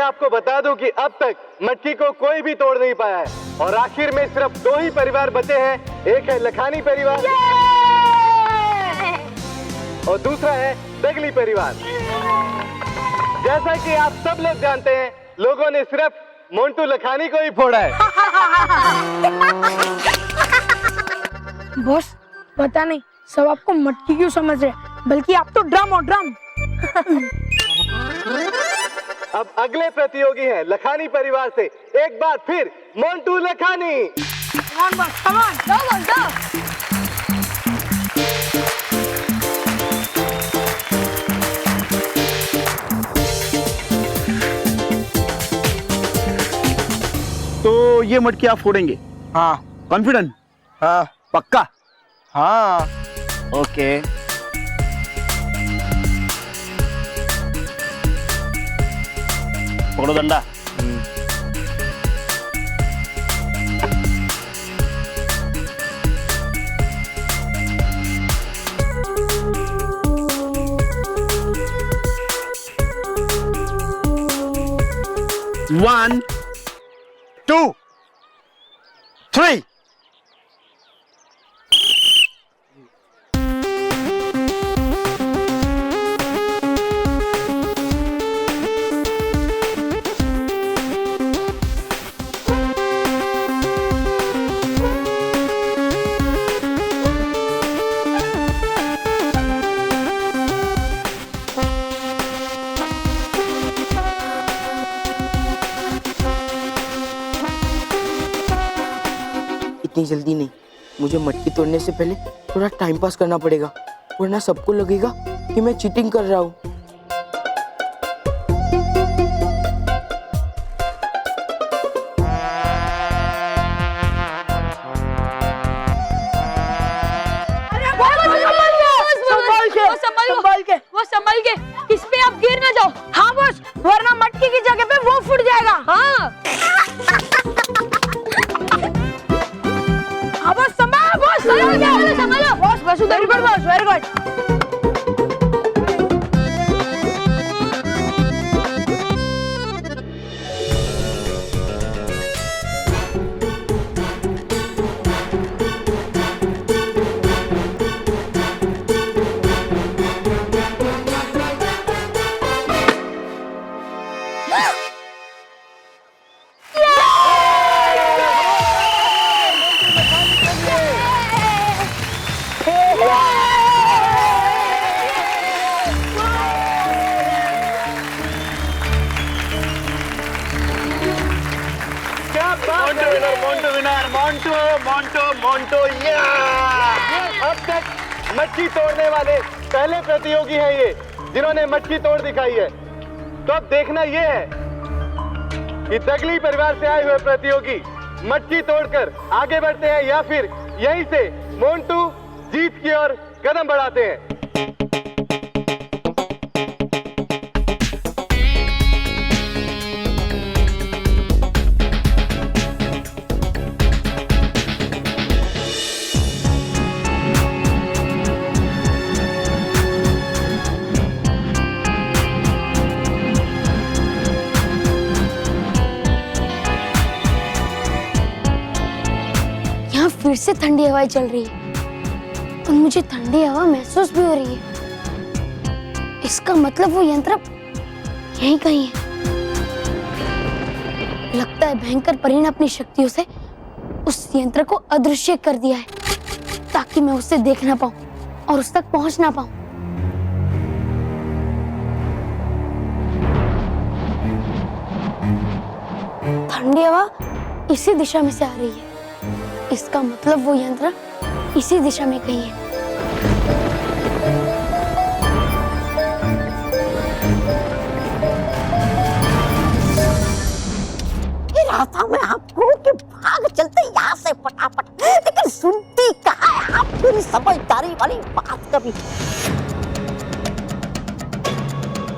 आपको बता दूं कि अब तक मटकी को कोई भी तोड़ नहीं पाया है और आखिर में सिर्फ 2 ही परिवार बचे हैं। एक है लखानी परिवार और दूसरा है दगली परिवार। जैसा कि आप सब लोग जानते हैं, लोगों ने सिर्फ मोंटू लखानी को ही फोड़ा है। बॉस, पता नहीं सब आपको मटकी क्यों समझ रहे, बल्कि आप तो ड्रम और ड्रम। अब अगले प्रतियोगी हैं लखानी परिवार से एक बार फिर Montu Lakhani. Come on, boss, come on. Go, boss, go. तो ये मटकी आप फोड़ेंगे? हाँ। कॉन्फिडेंट? हाँ। पक्का? हाँ। ओके। पकड़ो डंडा। One, 2, 3. इतनी जल्दी नहीं, मुझे मटकी तोड़ने से पहले थोड़ा टाइम पास करना पड़ेगा, वरना सबको लगेगा कि मैं चीटिंग कर रहा हूँ। वो संभल के, इस पे आप गिर ना जाओ। हाँ बॉस, वरना मटकी की जगह पे वो फूट जाएगा। हाँ हाँ बॉस, संभालो बॉस, संभालो बॉस, बस उधर ही बॉस, वेरी गुड। मोंटो अब तक मटकी तोड़ने वाले पहले प्रतियोगी हैं ये, जिन्होंने मटकी तोड़ दिखाई है। तो अब देखना ये है कि दगली परिवार से आए हुए प्रतियोगी मटकी तोड़कर आगे बढ़ते हैं या फिर यहीं से मोंटू जीत की ओर कदम बढ़ाते हैं। फिर से ठंडी हवाएं चल रही है और मुझे ठंडी हवा महसूस भी हो रही है। इसका मतलब वो यंत्र यहीं कहीं है। लगता है भयंकर परी ने अपनी शक्तियों से उस यंत्र को अदृश्य कर दिया है, ताकि मैं उसे देख ना पाऊं और उस तक पहुंच ना पाऊं। ठंडी हवा इसी दिशा में से आ रही है। इसका मतलब वो यंत्र इसी दिशा में कहीं है। रहा था मैं आपको कि भाग चलते यहाँ से फटाफट, लेकिन सुनती कहाँ है आप मेरी समझदारी वाली बात कभी।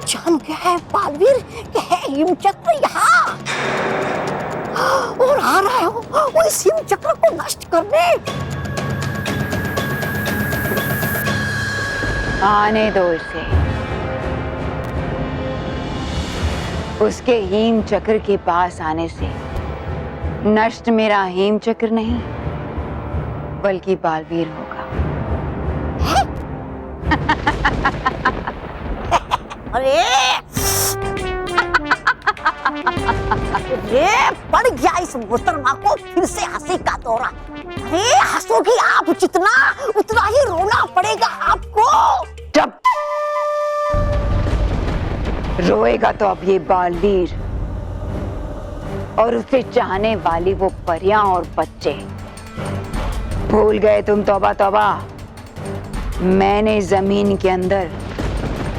जान गया है बालवीर कि है हिमचक्र यहाँ और आ रहा है वो इस हिमचक्र को नष्ट करने। आने दो इसे। उसके हीम चक्र के पास आने से नष्ट मेरा हीम चक्र नहीं बल्कि बालवीर होगा। अरे अरे पड़ गया इस मोहतरमा को फिर से हंसी का दौरा। अरे हंसोगी आप जितना उतना ही रोना पड़ेगा आपको। जब रोएगा तो अब ये बालवीर और उसे चाहने वाली वो परियां और बच्चे। भूल गए तुम? तौबा तौबा, मैंने जमीन के अंदर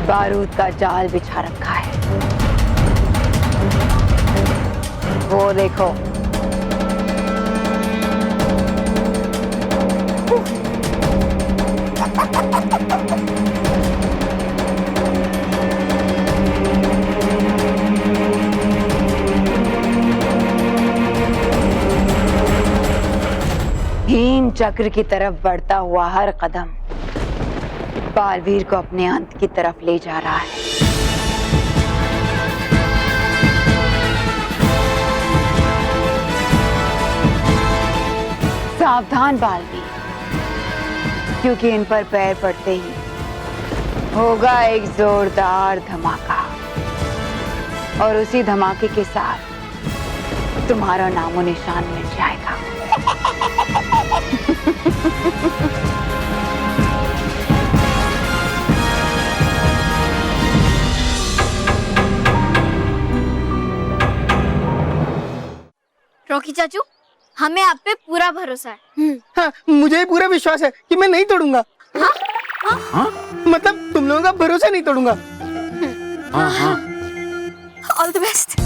बारूद का जाल बिछा रखा है। वो देखो। हीम चक्र की तरफ बढ़ता हुआ हर कदम बालवीर को अपने अंत की तरफ ले जा रहा है। सावधान बालवीर, क्योंकि इन पर पैर पड़ते ही होगा एक जोरदार धमाका और उसी धमाके के साथ तुम्हारा नामो निशान मिट जाएगा। रॉकी चाचू, हमें आप पे पूरा भरोसा है। हाँ, मुझे भी पूरा विश्वास है कि मैं नहीं तोड़ूंगा। हाँ? हाँ? मतलब तुम लोगों का भरोसा नहीं तोड़ूंगा। All the best.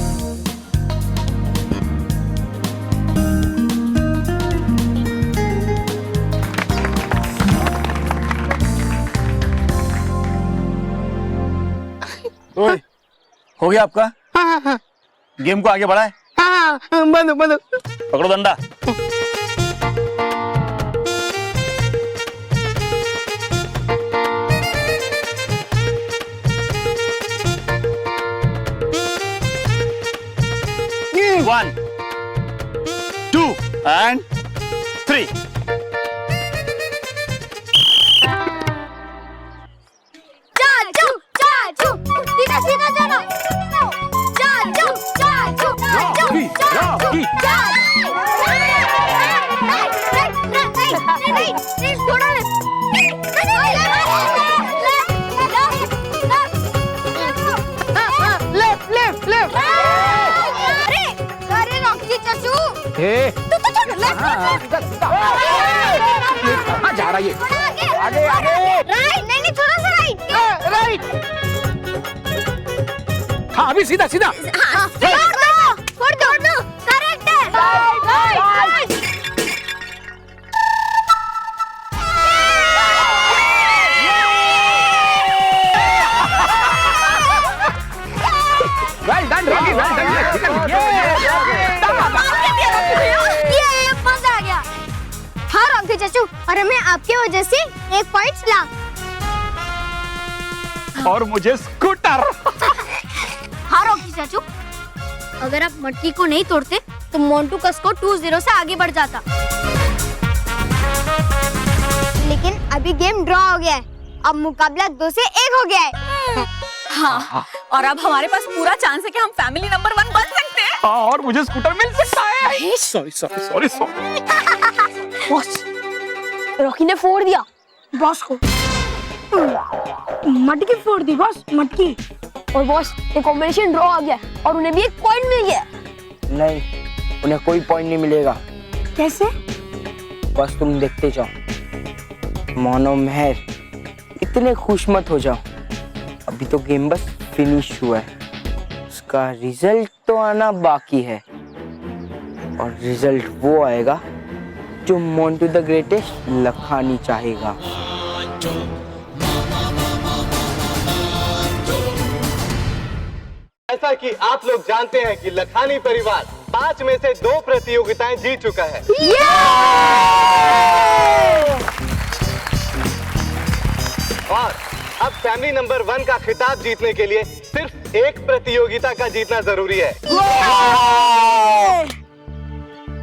ओए, हो गया आपका? हाँ हाँ गेम को आगे बढ़ाए। हाँ, बंदो बंदो। पकड़ो डंडा। One, 2 and 3. चाचू, चाचू, सीधा सीधा जाना। चाचू, चाचू, चाचू, चाचू, नहीं, थोड़ा लेफ्ट लेफ्ट लेफ्ट। अरे रॉकी चाचू, तू तो छोड़ लेफ्ट। कहाँ जा रहा है ये? आगे आगे। राइट, नहीं थोड़ा सा राइट। राइट। हाँ, अभी सीधा सीधा। छोड़ दो, करेक्ट है। Right. Well done Rocky, well done. ये मजा आ गया। हाँ रॉकी चाचू, और हमें आपकी वजह से 1 पॉइंट ला। और मुझे स्कूटर। हाँ रॉकी चाचू, अगर आप मटकी को नहीं तोड़ते तो मोंटू का स्कोर 2-0 से आगे बढ़ जाता। लेकिन अभी गेम ड्रॉ हो गया है। अब मुकाबला 2 से 1 हो गया है। हाँ, और अब हमारे पास पूरा चांस है कि हम फैमिली नंबर 1 बन सकते हैं। हाँ, और मुझे स्कूटर मिल सकता है। सॉरी। बॉस, रॉकी ने फोड़ दिया बॉस को। मटकी फोड़ दी बॉस, मटकी। और बॉस, ये कॉम्बिनेशन ड्रॉ हो गया और उन्हें भी 1 पॉइंट मिल गया। नहीं, उन्हें कोई पॉइंट नहीं मिलेगा। कैसे? बस तुम देखते जाओ। मोनो मेहर, इतने खुश मत हो जाओ। अभी तो गेम बस फिनिश हुआ है, उसका रिजल्ट तो आना बाकी है। और रिजल्ट वो आएगा जो मोंटू द ग्रेटेस्ट लखानी चाहेगा। जैसा कि आप लोग जानते हैं कि लखानी परिवार 5 में से 2 प्रतियोगिताएं जीत चुका है। और अब फैमिली नंबर 1 का खिताब जीतने के लिए सिर्फ एक प्रतियोगिता का जीतना जरूरी है।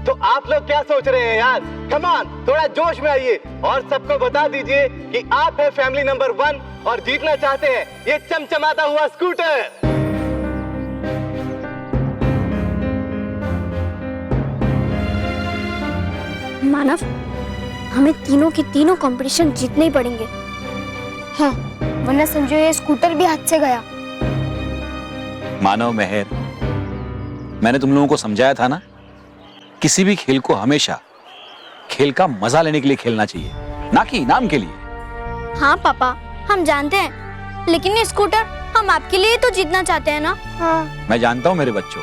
तो आप लोग क्या सोच रहे हैं यार? कम ऑन, थोड़ा जोश में आइए और सबको बता दीजिए कि आप है फैमिली नंबर 1 और जीतना चाहते हैं ये चमचमाता हुआ स्कूटर। मानव, हमें तीनों की तीनों कंपटीशन जीतने ही पड़ेंगे। हाँ, वरना समझो ये स्कूटर भी हाथ से गया। मानव, मेहर, मैंने तुम लोगों को समझाया था ना, किसी भी खेल को हमेशा खेल का मजा लेने के लिए खेलना चाहिए, ना कि इनाम के लिए। हाँ पापा, हम जानते हैं, लेकिन ये स्कूटर हम आपके लिए तो जीतना चाहते हैं ना। हाँ। मैं जानता हूं मेरे बच्चों,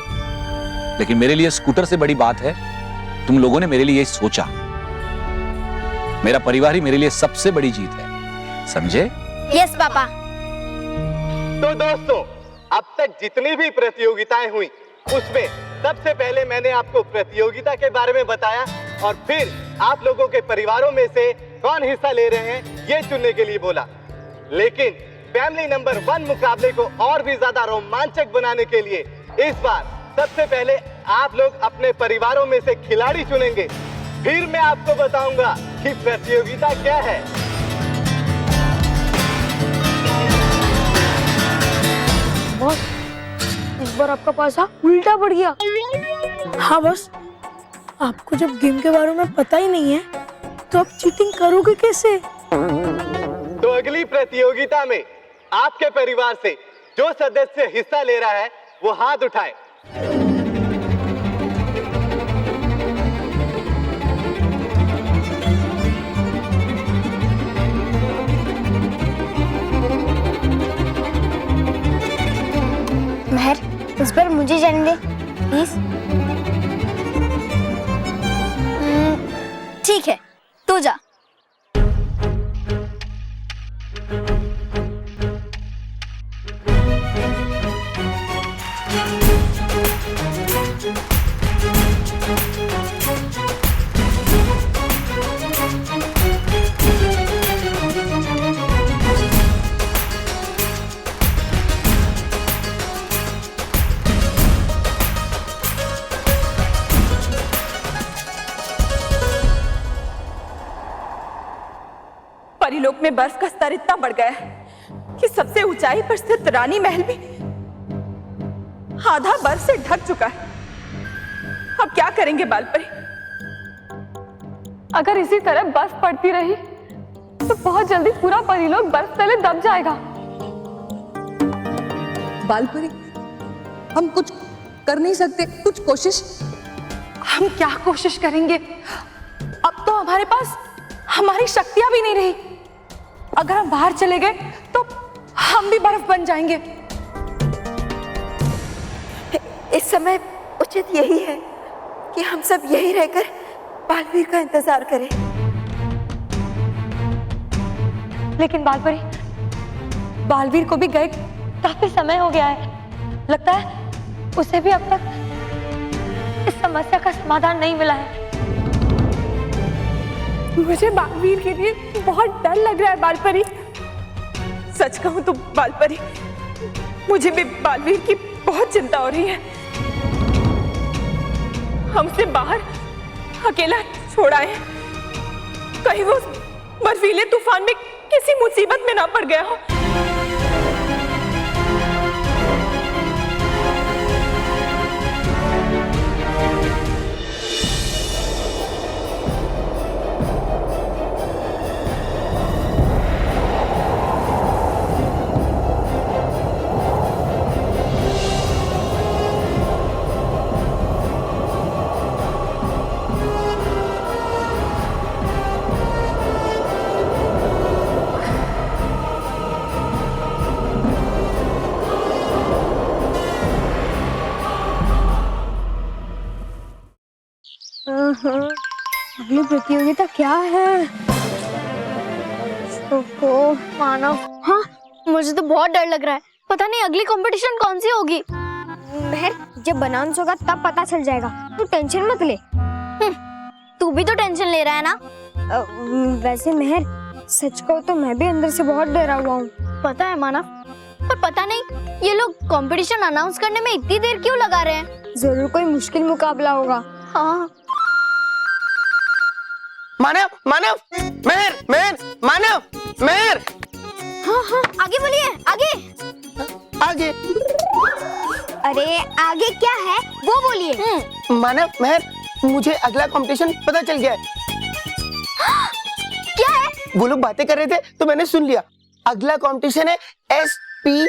लेकिन मेरे लिए स्कूटर से बड़ी बात है तुम लोगों ने मेरे लिए सोचा। मेरा परिवार ही मेरे लिए सबसे बड़ी जीत है, समझे? Yes papa. तो दोस्तों, अब तक जितनी भी प्रतियोगिताएं हुई उसमें सबसे पहले मैंने आपको प्रतियोगिता के बारे में बताया और फिर आप लोगों के परिवारों में से कौन हिस्सा ले रहे हैं ये चुनने के लिए बोला। लेकिन फैमिली नंबर 1 मुकाबले को और भी ज्यादा रोमांचक बनाने के लिए इस बार सबसे पहले आप लोग अपने परिवारों में से खिलाड़ी चुनेंगे, फिर मैं आपको बताऊंगा कि प्रतियोगिता क्या है। बॉस, इस बार आपका पासा उल्टा पड़ गया। हाँ बॉस, आपको जब गेम के बारे में पता ही नहीं है तो आप चीटिंग करोगे कैसे? तो अगली प्रतियोगिता में आपके परिवार से जो सदस्य हिस्सा ले रहा है वो हाथ उठाए। महर, इस बार मुझे जाने दे प्लीज। ठीक है, तू जा। परिलोक में बर्फ का स्तर इतना बढ़ गया है कि सबसे ऊंचाई पर स्थित रानी महल भी आधा बर्फ से ढक चुका है। अब क्या करेंगे बालपरी? अगर इसी तरह बर्फ पड़ती रही तो बहुत जल्दी पूरा परिलोक बर्फ तले दब जाएगा। बालपरी, हम कुछ कर नहीं सकते? कुछ कोशिश? हम क्या कोशिश करेंगे? अब तो हमारे पास हमारी शक्तियां भी नहीं रही। अगर हम बाहर चले गए तो हम भी बर्फ बन जाएंगे। इस समय उचित यही है कि हम सब यही रहकर बालवीर का इंतजार करें। लेकिन बालपरी, बालवीर को भी गए काफी समय हो गया है। लगता है उसे भी अब तक इस समस्या का समाधान नहीं मिला है। मुझे बालवीर के लिए बहुत डर लग रहा है बालपरी। सच कहूं तो बालपरी, मुझे भी बालवीर की बहुत चिंता हो रही है। हम उसे बाहर अकेला छोड़ आए, कहीं वो बर्फीले तूफान में किसी मुसीबत में ना पड़ गया हो। अगली प्रतियोगिता क्या है? ओहो मानव, हाँ मुझे तो बहुत डर लग रहा है। पता नहीं अगली कंपटीशन कौन सी होगी। महर, जब बनाउंस होगा तब पता चल जाएगा, तू टेंशन मत ले। तू भी तो टेंशन ले रहा है ना? वैसे महर, सच कहो तो मैं भी अंदर से बहुत डरा हुआ हूँ। पता है मानव, पर पता नहीं ये लोग कंपटीशन अनाउंस करने में इतनी देर क्यों लगा रहे हैं। जरूर कोई मुश्किल मुकाबला होगा। हाँ मानव मानव मेहर मेहर मानव मेहर। हाँ हाँ आगे बोलिए, आगे आगे अरे आगे क्या है वो बोलिए। मानव मेहर, मुझे अगला कंपटीशन पता चल गया है। क्या है? वो लोग बातें कर रहे थे तो मैंने सुन लिया। अगला कंपटीशन है SPELLING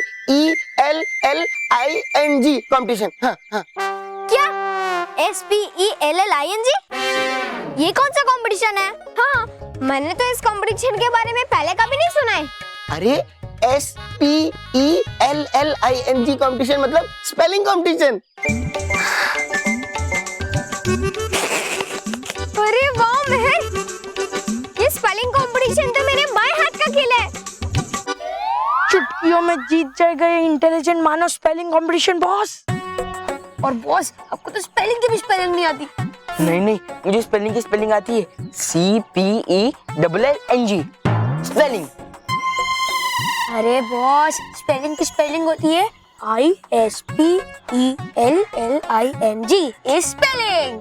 कंपटीशन। हाँ हाँ। क्या SPELLING? ये कौन सा कंपटीशन है? हाँ मैंने तो इस कंपटीशन के बारे में पहले कभी नहीं सुना है। अरे SPELLING कंपटीशन मतलब स्पेलिंग कंपटीशन। अरे वाह मेहर, ये स्पेलिंग कंपटीशन तो मेरे बाएं हाथ का खेल है। चुटकियों में जीत जाएगा ये इंटेलिजेंट मानव स्पेलिंग कंपटीशन बॉस। और बॉस आपको तो स्पेलिंग की भी स्पेलिंग नहीं आती। नहीं नहीं, मुझे स्पेलिंग की स्पेलिंग आती है। CPELLING spelling. अरे बॉस स्पेलिंग की स्पेलिंग होती है ISPELLING स्पेलिंग।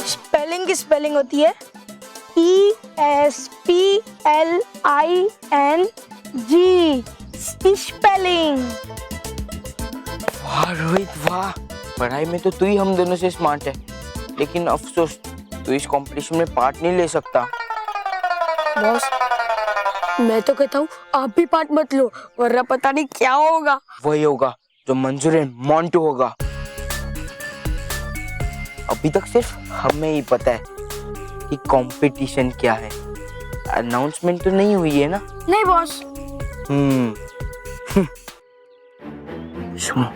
स्पेलिंग की स्पेलिंग होती है ESPLING स्पेलिंग। वाह रोहित वाह, पढ़ाई में तो तू ही हम दोनों से स्मार्ट है, लेकिन अफसोस तू इस कंपटीशन में पार्ट नहीं ले सकता। बॉस मैं तो कहता हूँ आप भी पार्ट मत लो, वरना पता नहीं क्या होगा। वही होगा जो मंजूर एंड मोंटू होगा। अभी तक सिर्फ हमें ही पता है कि कंपटीशन क्या है। अनाउंसमेंट तो नहीं हुई है ना? नहीं बॉस। सुनो,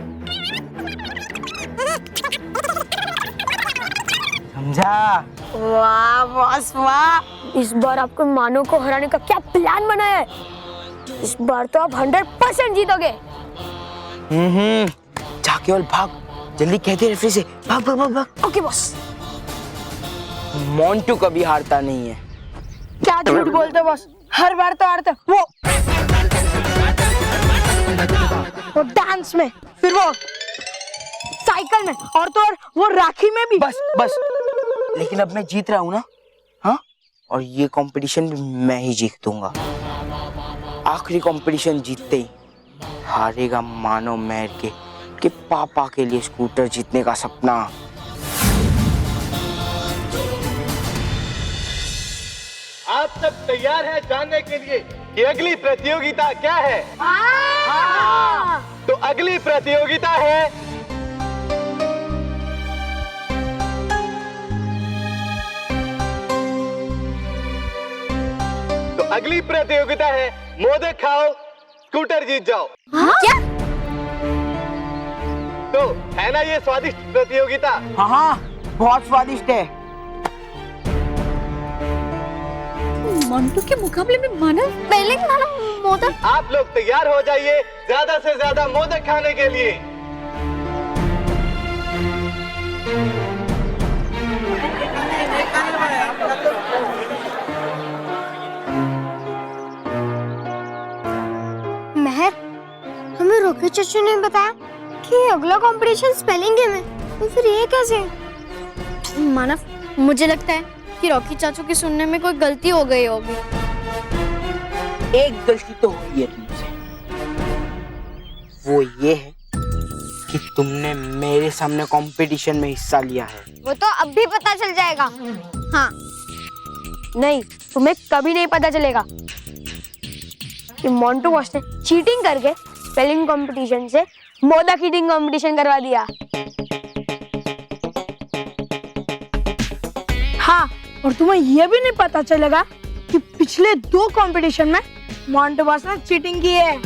समझा? वाह बॉस वाह, इस बार आपको मानो को हराने का क्या प्लान बना है? इस बार तो आप 100% जीतोगे। जा केवल भाग, जल्दी कहते रेफरी से भाग भाग भाग भाग। Okay boss. मोंटू कभी हारता नहीं है। क्या झूठ बोलते बॉस, हर बार तो हारते। वो डांस में, फिर वो साइकिल में, और तो और वो राखी में भी। बस बस, लेकिन अब मैं जीत रहा हूँ ना? हाँ, और ये कंपटीशन भी मैं ही जीतूंगा। आखिरी कंपटीशन जीतते ही हारेगा मानो मेहर के पापा के लिए स्कूटर जीतने का सपना। आप सब तैयार हैं जानने के लिए कि अगली प्रतियोगिता क्या है? तो अगली प्रतियोगिता है अगली प्रतियोगिता है मोदक खाओ स्कूटर जीत जाओ। क्या? तो है ना ये स्वादिष्ट प्रतियोगिता? हाँ हाँ, बहुत स्वादिष्ट है। मंटू के मुकाबले में मानव पहले मानव मोदक। आप लोग तैयार हो जाइए ज्यादा से ज्यादा मोदक खाने के लिए। मेहर, हमें रोके चाचू ने बताया कि अगला कंपटीशन स्पेलिंग गेम है, तो फिर ये कैसे? मानव, मुझे लगता है कि रॉकी चाचू की सुनने में कोई गलती हो गई होगी। एक गलती तो हुई है तुमसे, वो ये है कि तुमने मेरे सामने कंपटीशन में हिस्सा लिया है। वो तो अब भी पता चल जाएगा। हाँ नहीं, तुम्हें कभी नहीं पता चलेगा कि मोंटू बॉस ने चीटिंग करके स्पेलिंग कंपटीशन से मोदक ईटिंग कंपटीशन करवा दिया। हाँ, और तुम्हें यह भी नहीं पता चलेगा कि पिछले 2 कंपटीशन में मोंटू बॉस ने चीटिंग की है।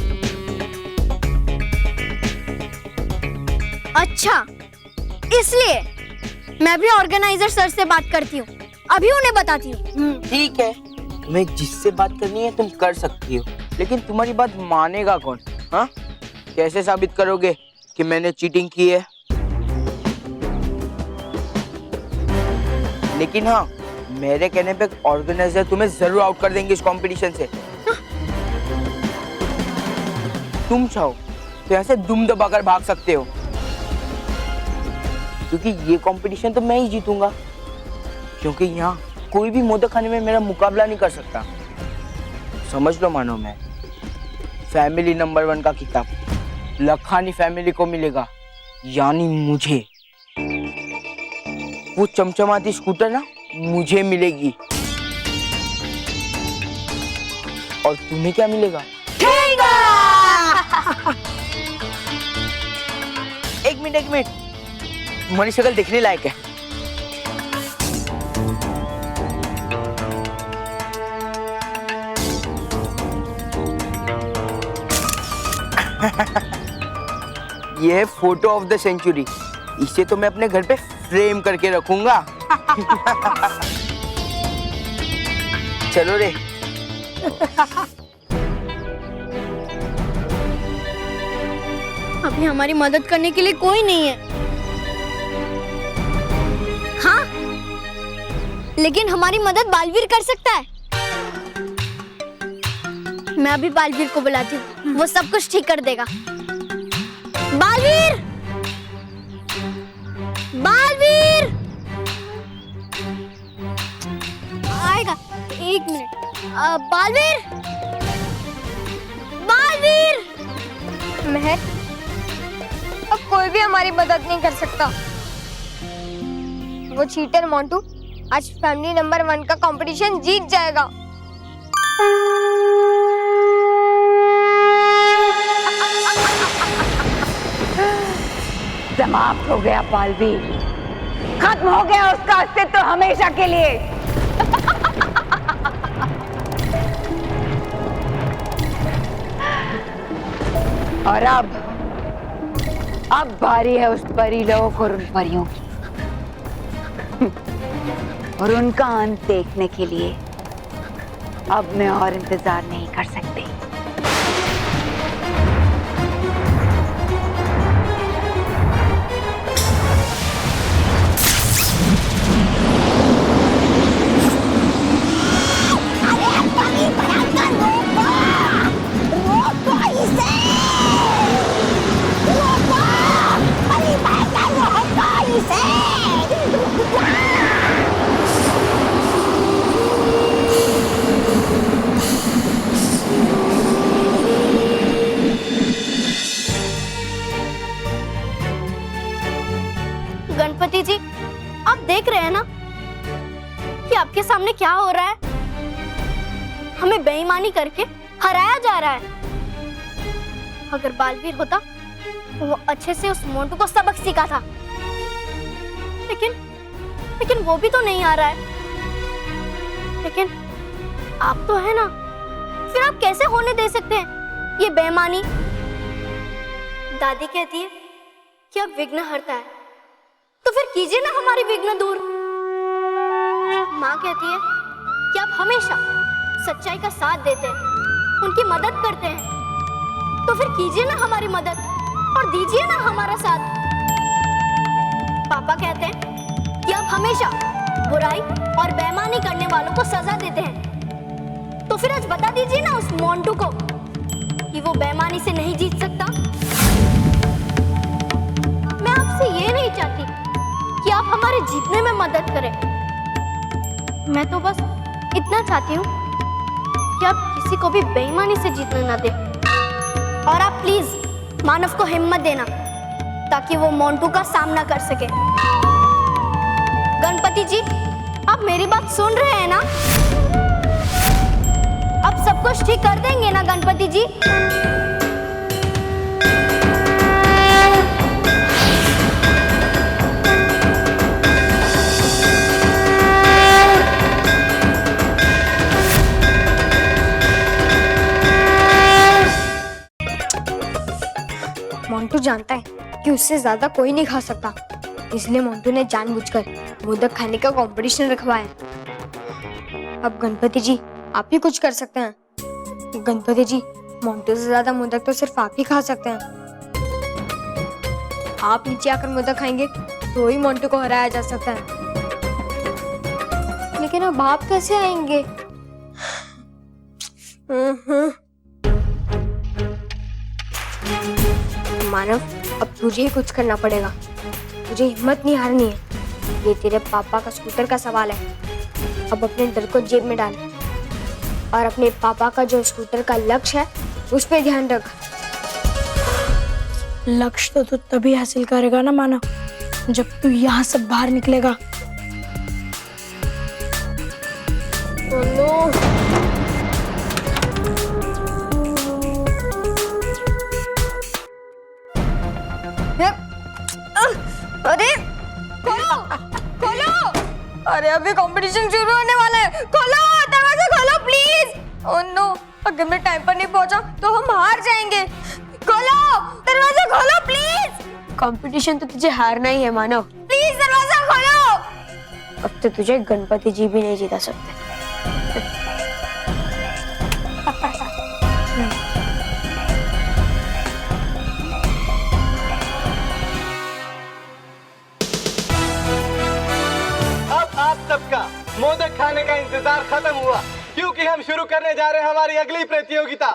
अच्छा, इसलिए मैं भी ऑर्गेनाइजर सर से बात करती हूँ, अभी उन्हें बताती हूँ। ठीक है, तुम्हें जिससे बात करनी है तुम कर सकती हो, लेकिन तुम्हारी बात मानेगा कौन? हाँ, कैसे साबित करोगे कि मैंने चीटिंग की है? लेकिन हाँ, मेरे कहने पे ऑर्गेनाइजर तुम्हें जरूर आउट कर देंगे इस कंपटीशन से। तुम चाहो तो यहाँ से दुम दबाकर भाग सकते हो, क्योंकि ये कंपटीशन तो मैं ही जीतूंगा, क्योंकि यहाँ कोई भी मोदक खाने में मेरा मुकाबला नहीं कर सकता। समझ लो मानो मैं, फैमिली नंबर 1 का किताब लखानी फैमिली को मिलेगा, यानी मुझे। वो चमचमाती स्कूटर ना मुझे मिलेगी, और तुम्हें क्या मिलेगा? एक मिनट, तुम्हारी शक्ल देखने लायक है। ये है फोटो ऑफ द सेंचुरी, इसे तो मैं अपने घर पे फ्रेम करके रखूंगा। चलो रे। अभी हमारी मदद करने के लिए कोई नहीं है। हाँ, लेकिन हमारी मदद बालवीर कर सकता है। मैं अभी बालवीर को बुलाती हूँ, वो सब कुछ ठीक कर देगा। बालवीर! बालवीर! आएगा, 1 मिनट। बालवीर! बालवीर! महर, अब कोई भी हमारी मदद नहीं कर सकता। वो चीटर मोंटू आज फैमिली नंबर 1 का कंपटीशन जीत जाएगा। समाप्त हो गया बालवीर, खत्म हो गया उसका अस्तित्व हमेशा के लिए। और अब बारी है उस परी लोग और उन परियों की, और उनका अंत देखने के लिए अब मैं और इंतजार नहीं कर सकती। गणपति जी, आप देख रहे हैं ना कि आपके सामने क्या हो रहा है। हमें बेईमानी करके हराया जा रहा है। अगर बालवीर होता तो वो अच्छे से उस मोंटू को सबक सिखा था, लेकिन वो भी तो नहीं आ रहा है। लेकिन आप तो है ना, फिर आप कैसे होने दे सकते हैं ये बेईमानी? दादी कहती है कि अब विघ्न हरता है, तो फिर कीजिए ना हमारी विघ्न दूर। माँ कहती है कि आप हमेशा सच्चाई का साथ देते हैं, उनकी मदद करते हैं, तो फिर कीजिए ना हमारी मदद और दीजिए ना हमारा साथ। पापा कहते हैं कि आप हमेशा बुराई और बेईमानी करने वालों को सजा देते हैं, तो फिर आज बता दीजिए ना उस मोंटू को कि वो बेईमानी से नहीं जीत सकता। मैं आपसे ये नहीं चाहती कि आप हमारे जीतने में मदद करें। मैं तो बस इतना चाहती हूँ कि आप किसी को भी बेईमानी से जीतने ना दें। और आप प्लीज मानव को हिम्मत देना ताकि वो मोंटू का सामना कर सके। गणपति जी, आप मेरी बात सुन रहे हैं ना? अब सब कुछ ठीक कर देंगे ना गणपति जी? मोंटू जानता है कि उससे ज्यादा कोई नहीं खा सकता, इसलिए मोंटू ने जानबूझकर मोदक खाने का कंपटीशन रखवाया। अब गणपति जी आप ही कुछ कर सकते हैं। गणपति जी, मोंटू से ज्यादा मोदक तो सिर्फ आप ही खा सकते हैं। आप नीचे आकर मोदक खाएंगे तो ही मोंटू को हराया जा सकता है। लेकिन अब आप कैसे आएंगे? मानव, अब तुझे ही कुछ करना पड़ेगा। तुझे हिम्मत नहीं हारनी है। ये तेरे पापा का स्कूटर का सवाल है। अब अपने डर को जेब में डाल और अपने पापा का जो स्कूटर का लक्ष्य है उस पे ध्यान रख। लक्ष्य तो तू तभी हासिल करेगा ना मानव, जब तू यहाँ से बाहर निकलेगा। अरे खोलो, खोलो! अरे अभी कंपटीशन शुरू होने वाला है। खोलो, दरवाजा खोलो प्लीज। ओह नो, अगर मैं टाइम पर नहीं पहुंचा तो हम हार जाएंगे। खोलो, दरवाजा खोलो प्लीज। कंपटीशन तो तुझे हारना ही है मानव। प्लीज दरवाजा खोलो। अब तो तुझे गणपति जी भी नहीं जिता सकते। सबका मोदक खाने का इंतजार खत्म हुआ, क्योंकि हम शुरू करने जा रहे हैं हमारी अगली प्रतियोगिता,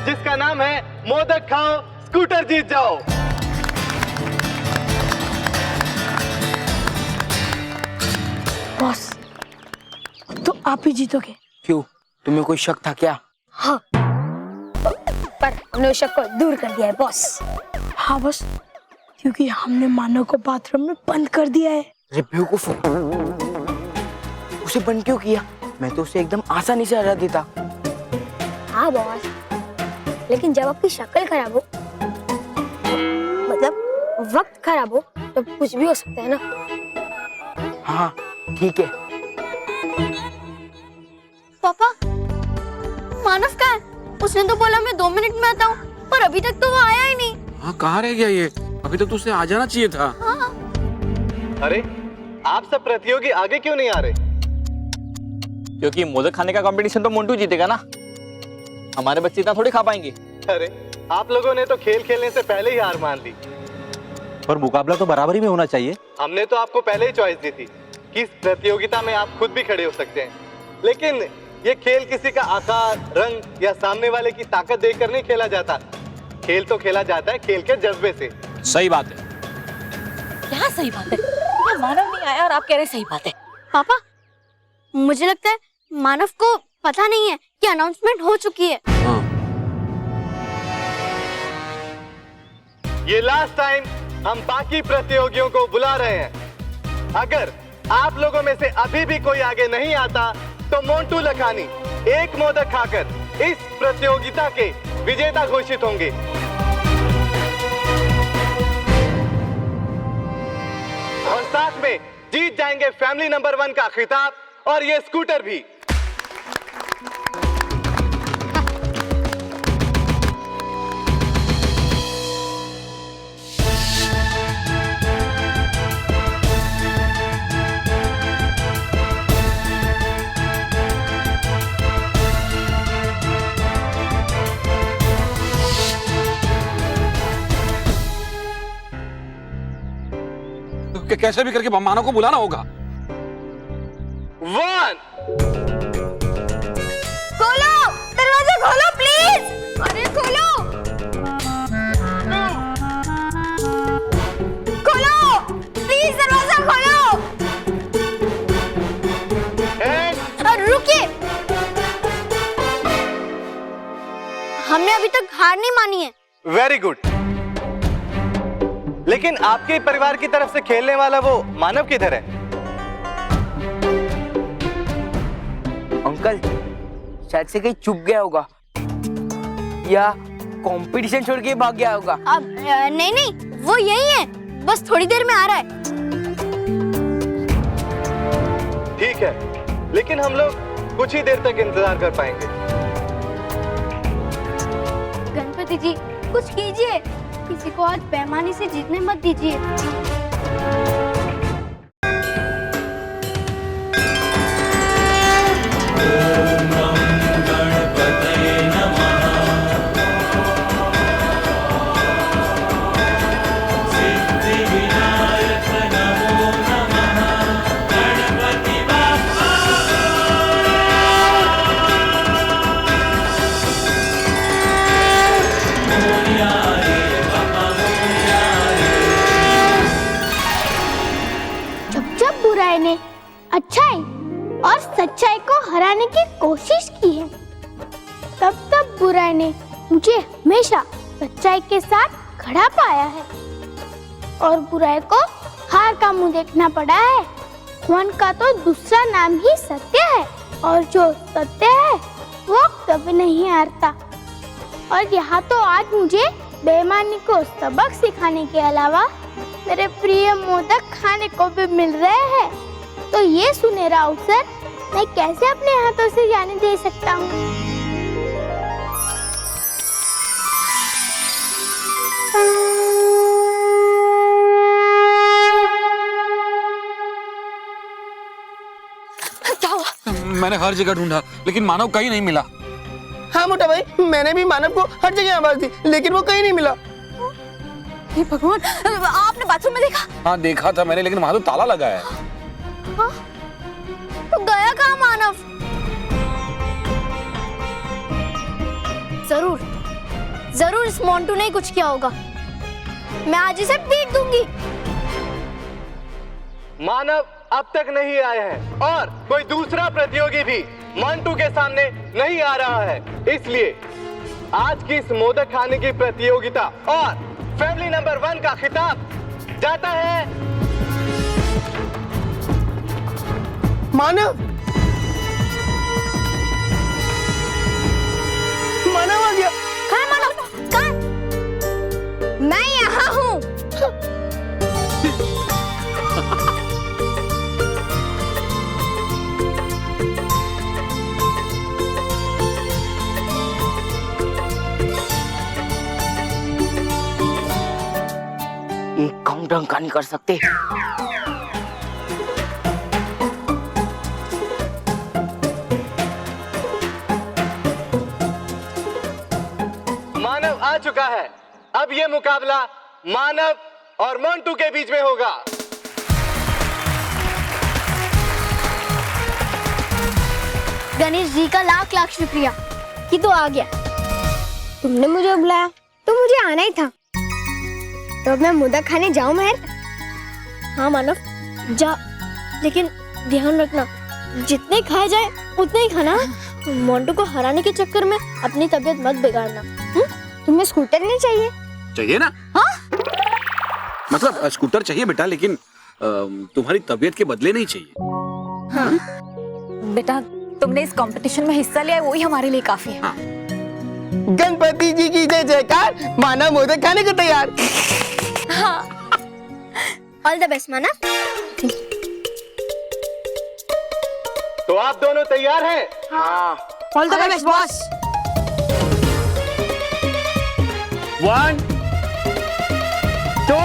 जिसका नाम है मोदक खाओ स्कूटर जीत जाओ। बॉस, तो आप ही जीतोगे। क्यों, तुम्हें कोई शक था क्या? हाँ, पर हमने उस शक को दूर कर दिया है बॉस। हाँ बॉस, क्योंकि हमने मानव को बाथरूम में बंद कर दिया है। अरे बेवकूफ, उसे बंद क्यों किया? मैं तो उसे एकदम आसानी से हरा देता। हाँ बॉस, लेकिन जब आपकी शक्ल खराब हो, मतलब वक्त खराब हो, तो कुछ भी हो सकता है ना। हाँ ठीक है। पापा, मानव कहाँ है? उसने तो बोला मैं 2 मिनट में आता हूँ, पर अभी तक तो वो आया ही नहीं। हाँ, कहाँ रह गया ये? अभी तक तो उसे आ जाना चाहिए था। हाँ। अरे आप सब प्रतियोगी आगे क्यों नहीं आ रहे? क्योंकि मोदक खाने का कंपटीशन तो मोंटू जीतेगा ना, हमारे बच्चे इतना थोड़ी खा पाएंगे। अरे आप लोगों ने तो खेल खेलने से पहले ही हार मान ली। पर मुकाबला तो बराबरी में होना चाहिए। हमने तो आपको पहले ही चॉइस दी थी कि इस प्रतियोगिता में आप खुद भी खड़े हो सकते हैं, लेकिन ये खेल किसी का आकार, रंग या सामने वाले की ताकत देखकर नहीं खेला जाता। खेल तो खेला जाता है खेल के जज्बे से। सही बात है। क्या सही बात है? मानव नहीं आया और आप कह रहे सही बात है। पापा, मुझे लगता है मानव को पता नहीं है कि अनाउंसमेंट हो चुकी है। हाँ। ये लास्ट टाइम हम बाकी प्रतियोगियों को बुला रहे हैं। अगर आप लोगों में से अभी भी कोई आगे नहीं आता तो मोंटू लखानी एक मोदक खाकर इस प्रतियोगिता के विजेता घोषित होंगे। और साथ में जीत जाएंगे फैमिली नंबर 1 का खिताब और ये स्कूटर भी। कैसे भी करके मानव को बुलाना होगा। 1 खोलो, दरवाजा खोलो प्लीज। अरे खोलो, खोलो प्लीज, दरवाजा खोलो। रुकिए, हमने अभी तक हार नहीं मानी है। वेरी गुड, लेकिन आपके परिवार की तरफ से खेलने वाला वो मानव किधर है? अंकल शायद से कहीं चुप गया होगा या कंपटीशन छोड़ के भाग गया होगा। अब नहीं नहीं, वो यही है, बस थोड़ी देर में आ रहा है। ठीक है, लेकिन हम लोग कुछ ही देर तक इंतजार कर पाएंगे। गणपति जी कुछ कीजिए, किसी को आज बेईमानी से जीतने मत दीजिए। बुराई ने अच्छाई और सच्चाई को हराने की कोशिश की है, तब बुराई ने मुझे हमेशा सच्चाई के साथ खड़ा पाया है और बुराई को हार का मुंह देखना पड़ा है। भगवान का तो दूसरा नाम ही सत्य है और जो सत्य है वो कभी नहीं हारता। और यहाँ तो आज मुझे बेईमानी को सबक सिखाने के अलावा मेरे प्रिय मोदक खाने को भी मिल रहे हैं, तो ये सुनहरा अवसर मैं कैसे अपने हाथों से जाने दे सकता हूँ। मैंने हर जगह ढूंढा लेकिन मानव कहीं नहीं मिला। हाँ मोटा भाई, मैंने भी मानव को हर जगह आवाज दी लेकिन वो कहीं नहीं मिला। हे भगवान, आपने बाथरूम में देखा? हाँ देखा था मैंने, लेकिन वहां तो ताला लगा है। हाँ? तो गया कहाँ मानव? जरूर इस मोंटू ने कुछ किया होगा। मैं आज इसे पीट दूंगी। मानव अब तक नहीं आए हैं और कोई दूसरा प्रतियोगी भी मोंटू के सामने नहीं आ रहा है, इसलिए आज की इस मोदक खाने की प्रतियोगिता और फैमिली नंबर 1 का खिताब जाता है मानव। मानव आ गया। कहाँ मानव? कहाँ? मैं यहाँ हूँ। एक काउंटर का नहीं कर सकते। मानव आ चुका है। अब ये मुकाबला मानव और मोंटू के बीच में होगा। गणेश जी का लाख लाख शुक्रिया कि तू आ गया। तुमने मुझे बुलाया तो मुझे आना ही था। तो अब मैं मोदक खाने जाऊं महर? हाँ मानव जा, लेकिन ध्यान रखना जितने खाया जाए उतने ही खाना। मोंटू को हराने के चक्कर में अपनी तबीयत मत बिगाड़ना। तुम्हें स्कूटर नहीं चाहिए? चाहिए ना? हाँ? मतलब स्कूटर चाहिए बेटा, लेकिन तुम्हारी तबीयत के बदले नहीं चाहिए। हाँ बेटा, तुमने इस कंपटीशन में हिस्सा लिया है वही हमारे लिए काफी है। हाँ। गणपति जी की जय जयकार। मानव मोदक खाने को तैयार। हाँ। ऑल द बेस्ट मानव। तो आप दोनों तैयार हैं? हाँ। All the best boss. 1 2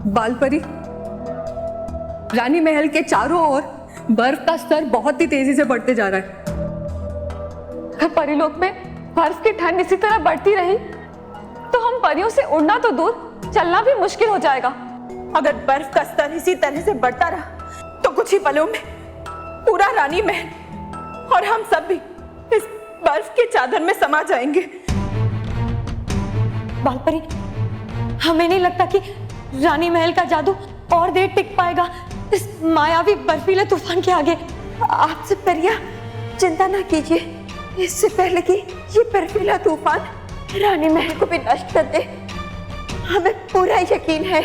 बालपरी, रानी महल के चारों ओर बर्फ का स्तर बहुत ही तेजी से बढ़ते जा रहा है। अगर परीलोक में बर्फ की ठंड इसी तरह बढ़ती रही तो हम परियों से उड़ना तो दूर, चलना भी मुश्किल हो जाएगा। अगर बर्फ का स्तर इसी तरह से बढ़ता रहा तो कुछ ही पलों में पूरा रानी महल और हम सब भी इस बर्फ के चादर में समा जाएंगे। बालपरी, हमें नहीं लगता कि रानी महल का जादू और देर टिक पाएगा इस मायावी बर्फीले तूफान के आगे। आपसे परिया चिंता ना कीजिए, इससे पहले कि ये बर्फीला तूफान रानी महल को भी नष्ट कर दे, हमें पूरा यकीन है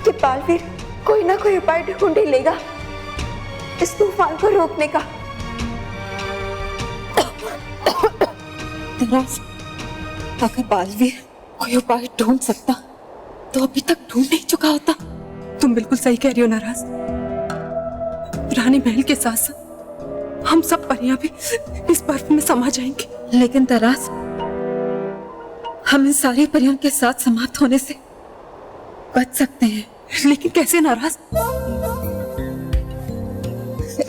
कि बालवीर कोई ना कोई उपाय ढूंढ ही लेगा इस तूफान को रोकने का। अगर बालवीर कोई उपाय ढूंढ सकता तो अभी तक ढूंढ नहीं चुका होता। तुम बिल्कुल सही कह रही हो नाराज। रानी महल के साथ साथ हम सब परियां भी इस बर्फ में समा जाएंगे। लेकिन तराज, हम इन सारी परियों के साथ समाप्त होने से बच सकते हैं। लेकिन कैसे नाराज?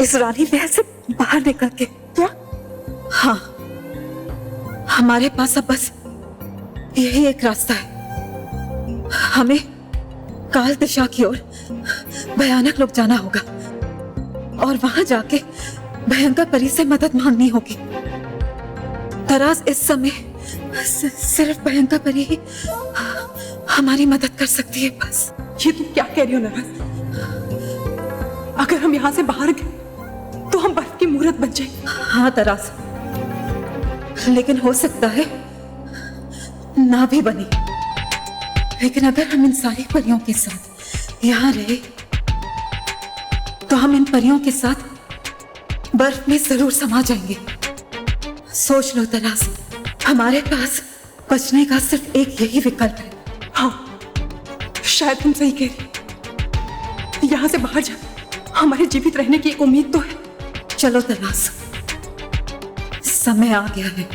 इस रानी महल से बाहर निकल के। क्या? हाँ, हमारे पास अब बस यही एक रास्ता है। हमें काल दिशा की ओर भयानक लोग जाना होगा और वहां जाके भयंकर परी से मदद मांगनी होगी। तराज, इस समय सिर्फ भयंकर परी ही हमारी मदद कर सकती है बस। ये तुम क्या कह रही हो नाराज? अगर हम यहाँ से बाहर गए तो हम बर्फ की मूरत बन जाएंगे। हाँ तराज, लेकिन हो सकता है ना भी बने। लेकिन अगर हम इन सारी परियों के साथ यहाँ रहे तो हम इन परियों के साथ बर्फ में जरूर समा जाएंगे। सोच लो तराज, हमारे पास बचने का सिर्फ एक यही विकल्प है। हाँ, शायद तुम सही कह रही। यहाँ से बाहर जा, हमारे जीवित रहने की एक उम्मीद तो है। चलो तराज, समय आ गया है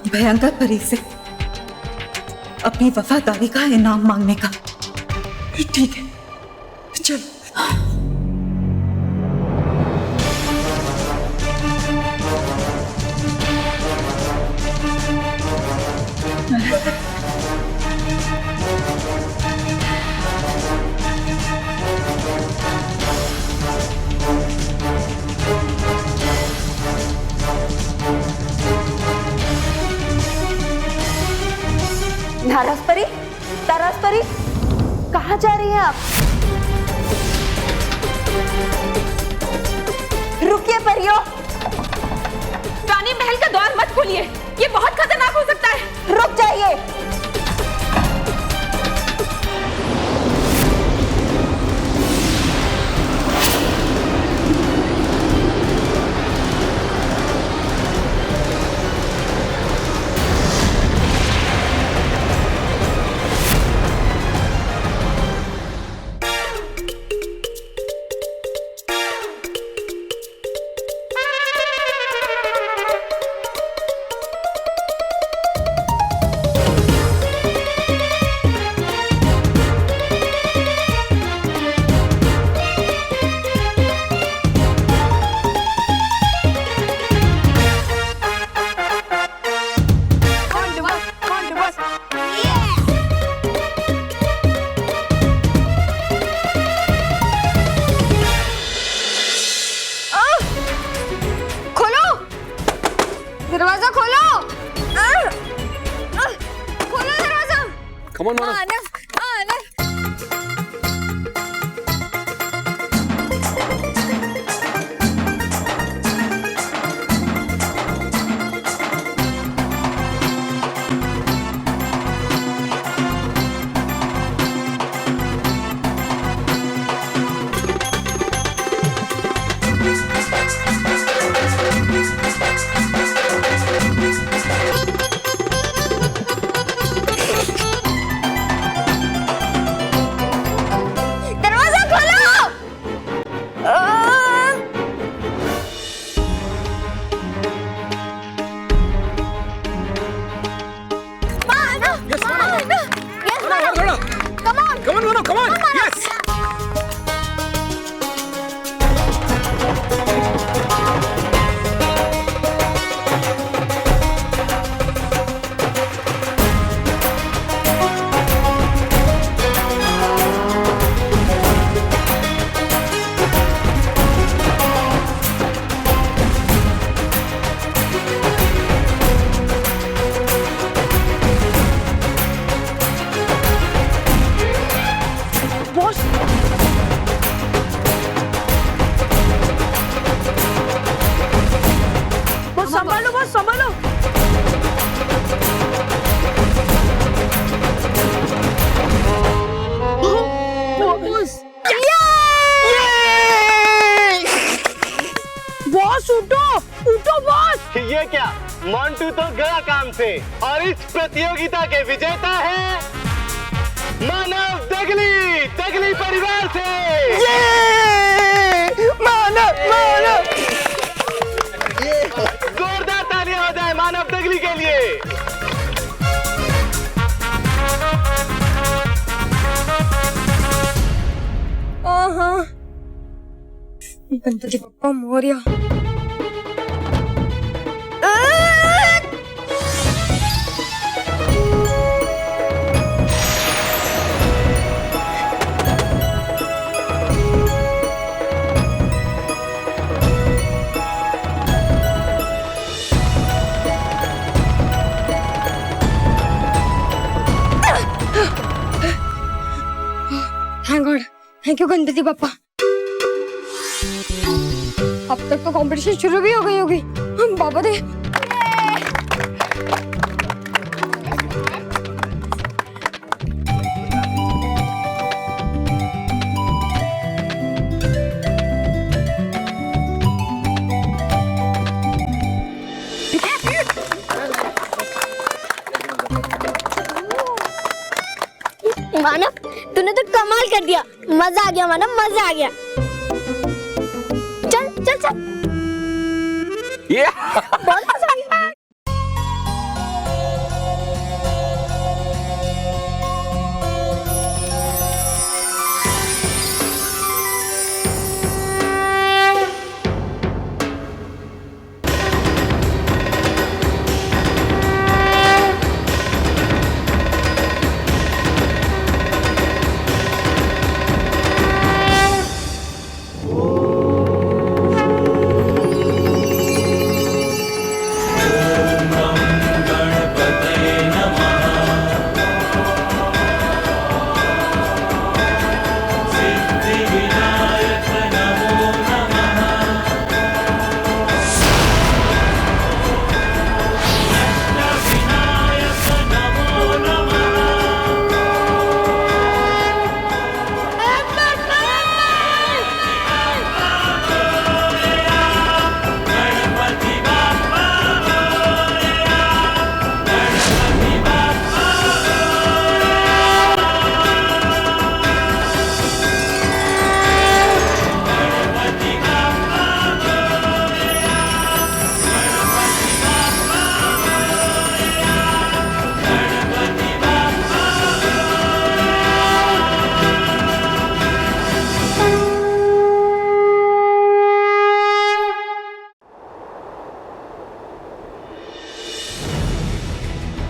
भयंकर परी से अपनी वफादारी का इनाम मांगने का। ठीक है, चलो। नाराजपरी, ताराजपरी, कहाँ जा रही हैं आप? रुकिए परियों। रानी महल का द्वार मत खोलिए, ये बहुत खतरनाक हो सकता है। रुक जाइए। दरवाजा खोलो। खोलो दरवाजा। Come on, Manav. मोंटू तो गया काम से और इस प्रतियोगिता के विजेता है मानव दगली, दगली परिवार से। मानव मानव जोरदार तालियां हो जाए मानव दगली के लिए। Ganpati Bappa Morya. Thank God, thank you Ganpati Bappa. अब तक तो कंपटीशन शुरू भी हो गई होगी। बाबा दे। मानव, तूने तो कमाल कर दिया। मजा आ गया मानव, मजा आ गया। चल चल चल। बहुत मजा आ गया।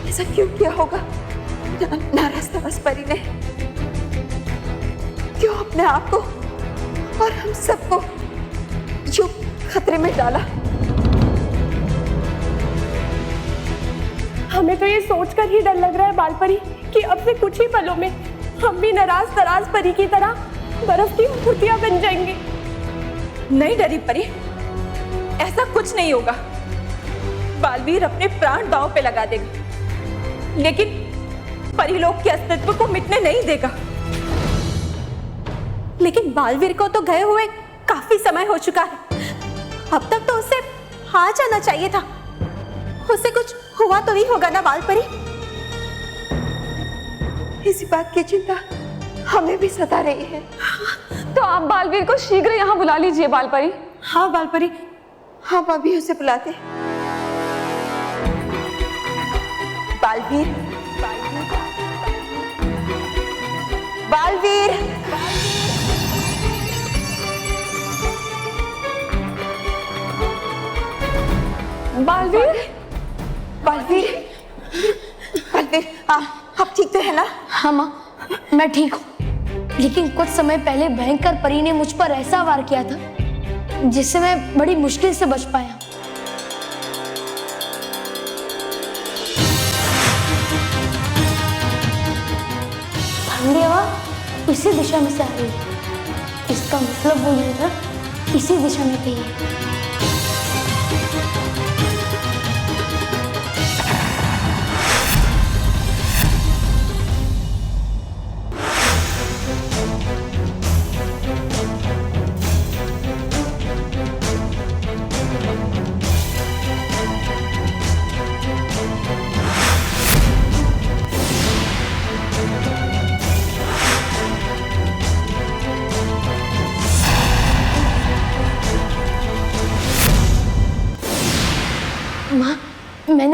ऐसा क्यों किया होगा नाराज तमस परी ने? क्यों अपने आप को और हम सबको यूं खतरे में डाला? हमें तो ये सोचकर ही डर लग रहा है बालपरी कि अब से कुछ ही पलों में हम भी नाराज तराज परी की तरह बर्फ की मूर्तियां बन जाएंगे। नहीं डरी परी, ऐसा कुछ नहीं होगा। बालवीर अपने प्राण दांव पे लगा देगा, लेकिन परिलोक के अस्तित्व को मिटने नहीं देगा। लेकिन बालवीर को तो गए हुए काफी समय हो चुका है। अब तक तो उसे आ जाना चाहिए था। उसे कुछ हुआ तो नहीं होगा ना बालपरी? इसी बात की चिंता हमें भी सता रही है। तो आप बालवीर को शीघ्र यहाँ बुला लीजिए बालपरी। हाँ बालपरी, हम अभी उसे बुलाते। बालवीर, बालवीर, बालवीर, बालवीर, बालवीर, आप ठीक तो है ना? हाँ माँ, मैं ठीक हूँ। लेकिन कुछ समय पहले भयंकर परी ने मुझ पर ऐसा वार किया था जिससे मैं बड़ी मुश्किल से बच पाया। ठंडी हवा इसी दिशा में से आ रही है। इसका मतलब वो ये ना इसी दिशा में गई है।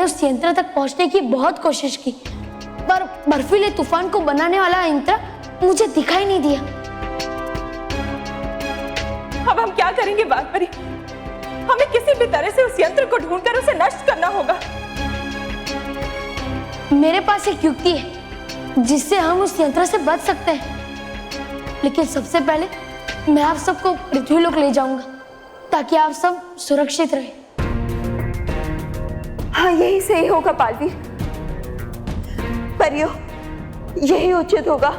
मैंने उस यंत्र तक पहुंचने की बहुत कोशिश की, पर बर्फीले तूफान को बनाने वाला यंत्र मुझे दिखाई नहीं दिया। अब हम क्या करेंगे बालपरी? हमें किसी भी तरह से उस यंत्र को ढूंढकर उसे नष्ट करना होगा। मेरे पास एक युक्ति है जिससे हम उस यंत्र से बच सकते हैं, लेकिन सबसे पहले मैं आप सबको पृथ्वीलोक ले जाऊंगा ताकि आप सब सुरक्षित रहें। हाँ, यही सही होगा बालवीर। परियो, यही उचित होगा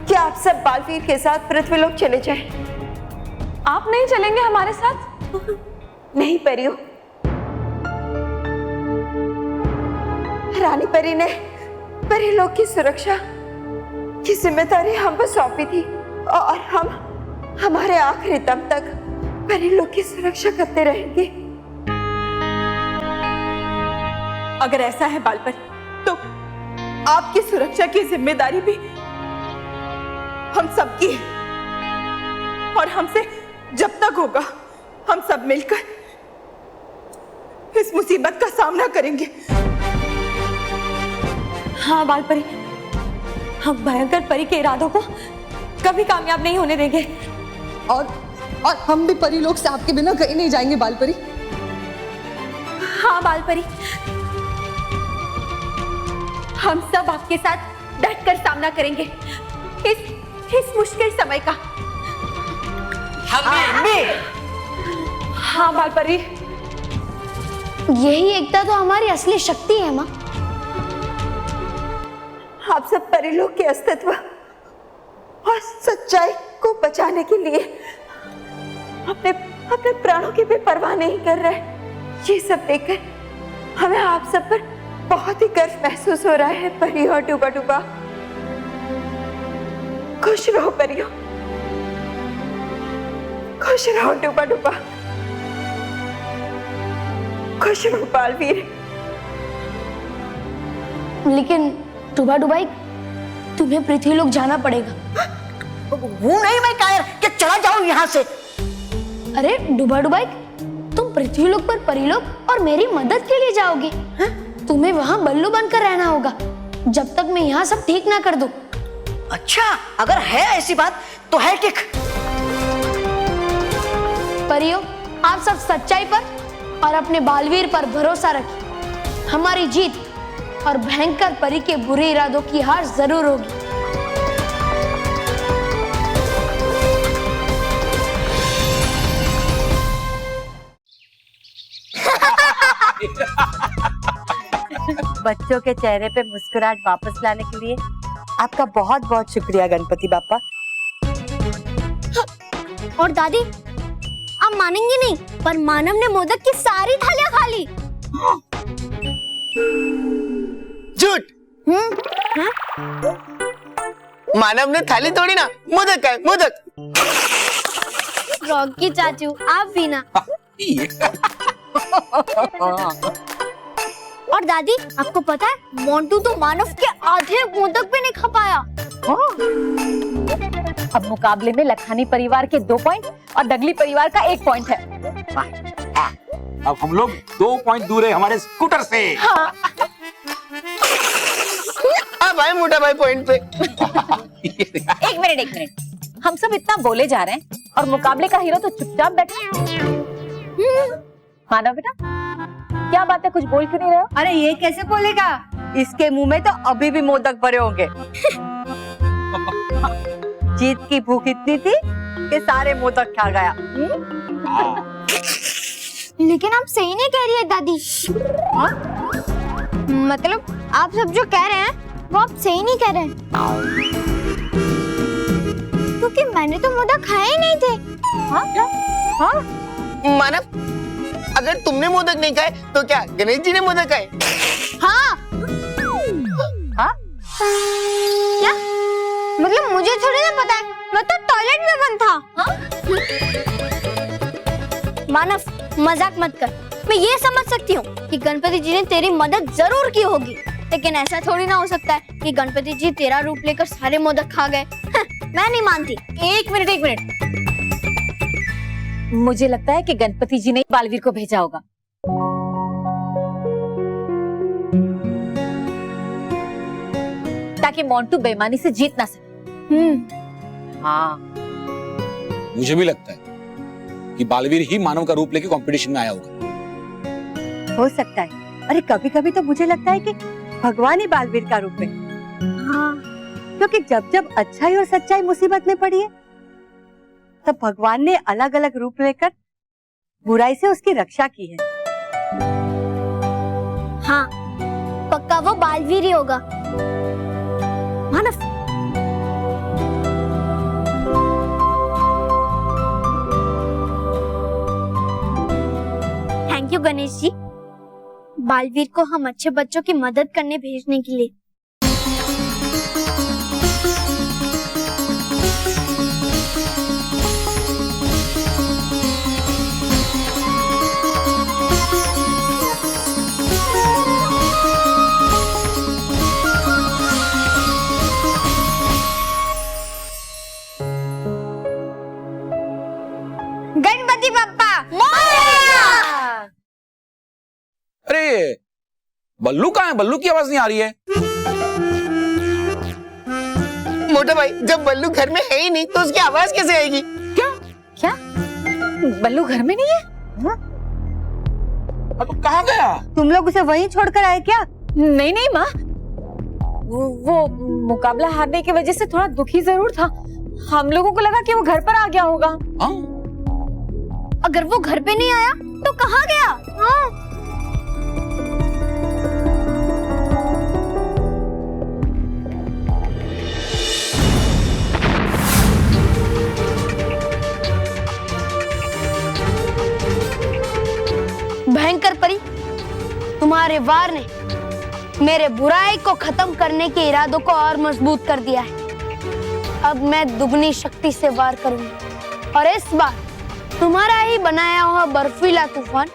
कि आप सब बालवीर के साथ पृथ्वीलोक चले जाएं। आप नहीं चलेंगे हमारे साथ? नहीं परियो, रानी परी ने परीलोक की सुरक्षा की जिम्मेदारी हम पर सौंपी थी और हम हमारे आखिरी दम तक परीलोक की सुरक्षा करते रहेंगे। अगर ऐसा है बालपरी, तो आपकी सुरक्षा की जिम्मेदारी भी हम सबकी है और हमसे जब तक होगा हम सब मिलकर इस मुसीबत का सामना करेंगे। हाँ बालपरी, हम भयंकर परी के इरादों को कभी कामयाब नहीं होने देंगे। और हम भी परीलोक से आपके बिना कहीं नहीं जाएंगे बालपरी। हाँ बालपरी, हम सब आपके साथ डटकर सामना करेंगे इस मुश्किल समय का। हाँ बालपरी, यही एकता तो हमारी असली शक्ति है माँ। आप सब परीलोक के अस्तित्व और सच्चाई को बचाने के लिए अपने प्राणों की भी परवाह नहीं कर रहे। ये सब देखकर हमें आप सब पर बहुत ही गर्व महसूस हो रहा है। परियो और डूबा डूबा, खुश रहो परियो, खुश रहो डूबा डूबा, खुश रहो बालवीर। लेकिन डूबा डुबाई, तुम्हें पृथ्वीलोक जाना पड़ेगा। वो नहीं मैं कायर कि चला जाऊं यहाँ से। अरे डूबा डुबाई, तुम पृथ्वीलोक पर परीलोक और मेरी मदद के लिए जाओगे। तुम्हें वहाँ बल्लू बनकर रहना होगा जब तक मैं यहाँ सब ठीक ना कर दूं। अच्छा, अगर है ऐसी बात तो है ठीक। परियो, आप सब सच्चाई पर और अपने बालवीर पर भरोसा रखिए। हमारी जीत और भयंकर परी के बुरे इरादों की हार जरूर होगी। बच्चों के चेहरे पे मुस्कुराहट वापस लाने के लिए आपका बहुत बहुत शुक्रिया गणपति बापा। और दादी, आप मानेंगे नहीं, पर मानव ने मोदक की सारी थालियां खा ली। झूठ। मानव ने थाली तोड़ी ना, मोदक है मोदक। रॉकी चाचू, आप भी ना। और दादी, आपको पता है, मोंटू तो मानव के आधे मोदक भी नहीं खा पाया। अब मुकाबले में लखानी परिवार के 2 पॉइंट और डगली परिवार का 1 पॉइंट है। अब हम लोग 2 पॉइंट दूर है हमारे स्कूटर से। हाँ। अब आए मोटा भाई पॉइंट पे। एक मिनट, हम सब इतना बोले जा रहे हैं और मुकाबले का हीरो तो चुपचाप बैठा। मानव बेटा, क्या बात है, कुछ बोल क्यों नहीं रहे हो? अरे ये कैसे बोलेगा, इसके मुंह में तो अभी भी मोदक भरे होंगे। जीत की भूख इतनी थी कि सारे मोदक खा गया। लेकिन आप सही नहीं कह रही है दादी। मतलब आप सब जो कह रहे हैं वो आप सही नहीं कह रहे हैं, क्योंकि मैंने तो मोदक खाए ही नहीं थे। हाँ? मानव, अगर तुमने मोदक नहीं खाए तो क्या गणेश जी ने मोदक खाए? हाँ। क्या? मतलब मुझे थोड़ी ना पता है, मैं तो टॉयलेट में बंद था। मानव, मजाक मत कर। मैं ये समझ सकती हूँ कि गणपति जी ने तेरी मदद जरूर की होगी, लेकिन ऐसा थोड़ी ना हो सकता है कि गणपति जी तेरा रूप लेकर सारे मोदक खा गए। मैं नहीं मानती। एक मिनट, मुझे लगता है कि गणपति जी ने बालवीर को भेजा होगा। ताकि मोंटू बेईमानी से जीत ना सके। हाँ, मुझे भी लगता है कि बालवीर ही मानव का रूप लेके कंपटीशन में आया होगा। हो सकता है। अरे कभी कभी तो मुझे लगता है कि भगवान ही बालवीर का रूप है। हाँ, क्योंकि जब जब अच्छाई और सच्चाई मुसीबत में पड़ी है तब भगवान ने अलग अलग रूप लेकर बुराई से उसकी रक्षा की है। हाँ, पक्का वो बालवीर ही होगा। मानव, थैंक यू गणेश जी, बालवीर को हम अच्छे बच्चों की मदद करने भेजने के लिए। गणपति बप्पा मोरया! अरे बल्लू कहाँ है? बल्लू की आवाज नहीं आ रही है। मोटा भाई, जब बल्लू घर में है ही नहीं तो उसकी आवाज कैसे आएगी? क्या बल्लू घर में नहीं है? तो कहाँ गया? तुम लोग उसे वहीं छोड़कर आए क्या? नहीं नहीं माँ, वो मुकाबला हारने की वजह से थोड़ा दुखी जरूर था। हम लोगों को लगा कि वो घर पर आ गया होगा। अगर वो घर पे नहीं आया तो कहाँ गया? हाँ। भयंकर परी, तुम्हारे वार ने मेरे बुराई को खत्म करने के इरादों को और मजबूत कर दिया है। अब मैं दुगनी शक्ति से वार करूंगी और इस बार तुम्हारा ही बनाया हुआ बर्फीला तूफान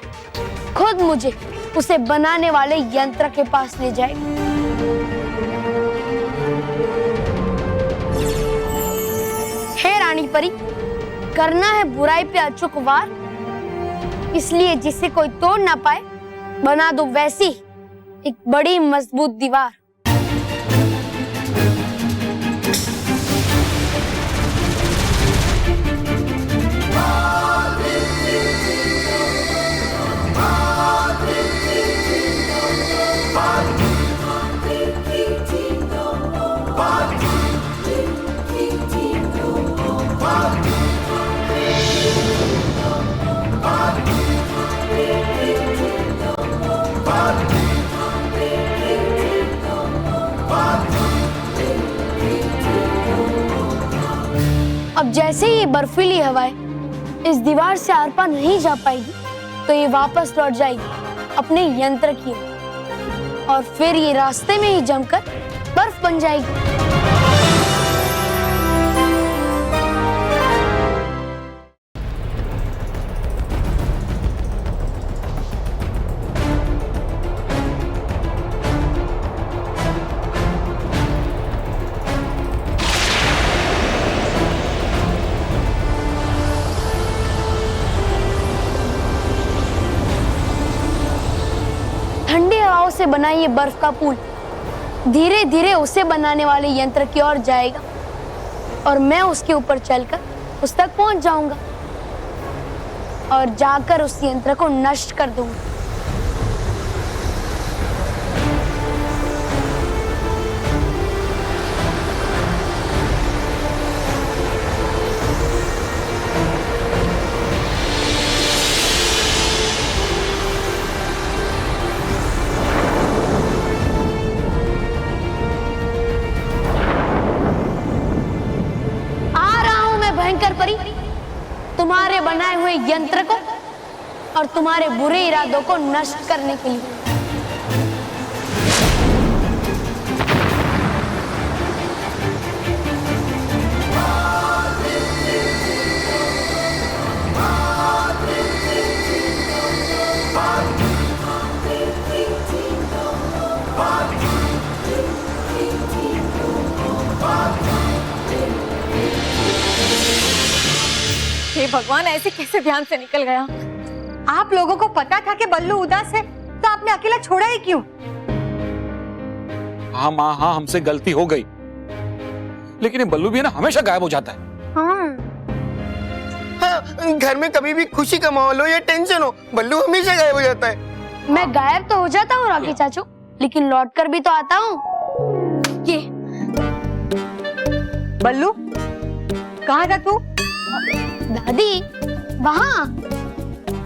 खुद मुझे उसे बनाने वाले यंत्र के पास ले जाएगा। हे रानी परी, करना है बुराई पे अचूक वार, इसलिए जिसे कोई तोड़ ना पाए बना दो वैसी एक बड़ी मजबूत दीवार। अब जैसे ही बर्फीली हवाएं इस दीवार से आर पार नहीं जा पाएगी तो ये वापस लौट जाएगी अपने यंत्र की ओर और फिर ये रास्ते में ही जमकर बर्फ बन जाएगी। ठंडी हवाओं से बना ये बर्फ का पुल धीरे धीरे उसे बनाने वाले यंत्र की ओर जाएगा और मैं उसके ऊपर चलकर उस तक पहुंच जाऊंगा और जाकर उस यंत्र को नष्ट कर दूंगा। भयंकर परी, तुम्हारे बनाए हुए यंत्र को और तुम्हारे बुरे इरादों को नष्ट करने के लिए। हे भगवान, ऐसे कैसे ध्यान से निकल गया? आप लोगों को पता था कि बल्लू उदास है तो आपने अकेला छोड़ा ही क्यों? हाँ माँ हाँ, हमसे गलती हो गई, लेकिन ये बल्लू भी है ना हमेशा गायब हो जाता है। हाँ, घर में कभी भी खुशी का माहौल हो या टेंशन हो, बल्लू हमेशा गायब हो जाता है। मैं गायब तो हो जाता हूँ रॉकी चाचू, लेकिन लौट कर भी तो आता हूँ। ये बल्लू कहाँ था तू? दादी वहाँ।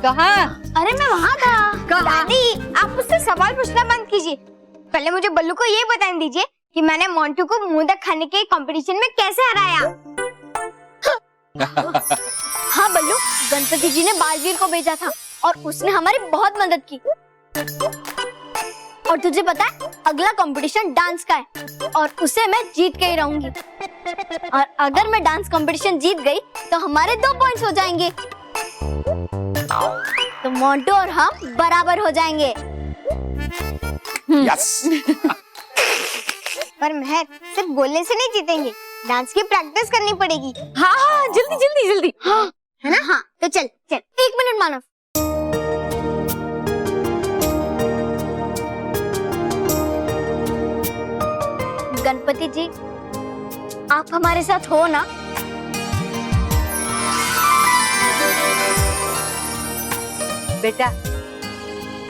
कहाँ? अरे मैं वहाँ था। दादी आप मुझसे सवाल पूछना बंद कीजिए, पहले मुझे बल्लू को ये बता दीजिए कि मैंने मोंटू को मोदक खाने के कंपटीशन में कैसे हराया। हाँ बल्लू, गणपति जी ने बालवीर को भेजा था और उसने हमारी बहुत मदद की। और तुझे पता है अगला कंपटीशन डांस का है और उसे मैं जीत के ही रहूंगी। और अगर मैं डांस कंपटीशन जीत गई तो हमारे 2 पॉइंट्स हो जाएंगे, तो मोंटू और हम बराबर हो जाएंगे। यस। पर महक, सिर्फ बोलने से नहीं जीतेंगे, डांस की प्रैक्टिस करनी पड़ेगी। हाँ हाँ, जल्दी जल्दी जल्दी। हाँ है ना? हाँ तो चल चल। 1 मिनट मानव। गणपति जी आप हमारे साथ हो ना? बेटा,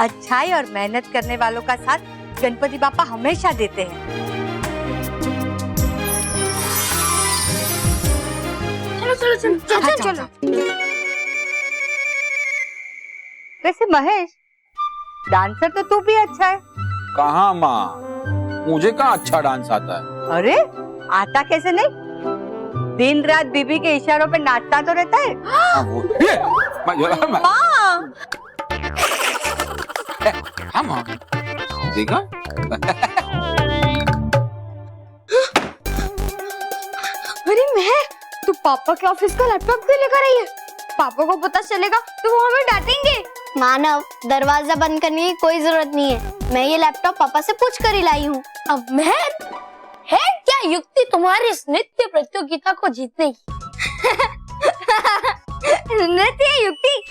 अच्छाई और मेहनत करने वालों का साथ गणपति बापा हमेशा देते हैं। चलो चलो चलो चलो चलो। वैसे महेश, डांसर तो तू भी अच्छा है। कहाँ माँ, मुझे कहाँ अच्छा डांस आता है। अरे आता कैसे नहीं, दिन रात बीबी के इशारों पे नाचता तो रहता है। हाँ, वो ये, हाँ माँ देखा। अरे महक, तू पापा के ऑफिस का लैपटॉप क्यों लेकर आई है? पापा को पता चलेगा तो वो हमें डांटेंगे। मानव, दरवाजा बंद करने की कोई जरूरत नहीं है, मैं ये लैपटॉप पापा से पूछ कर ही लाई हूँ। अब महक, है क्या युक्ति तुम्हारी इस नृत्य प्रतियोगिता को जीतने की? नृत्य युक्ति?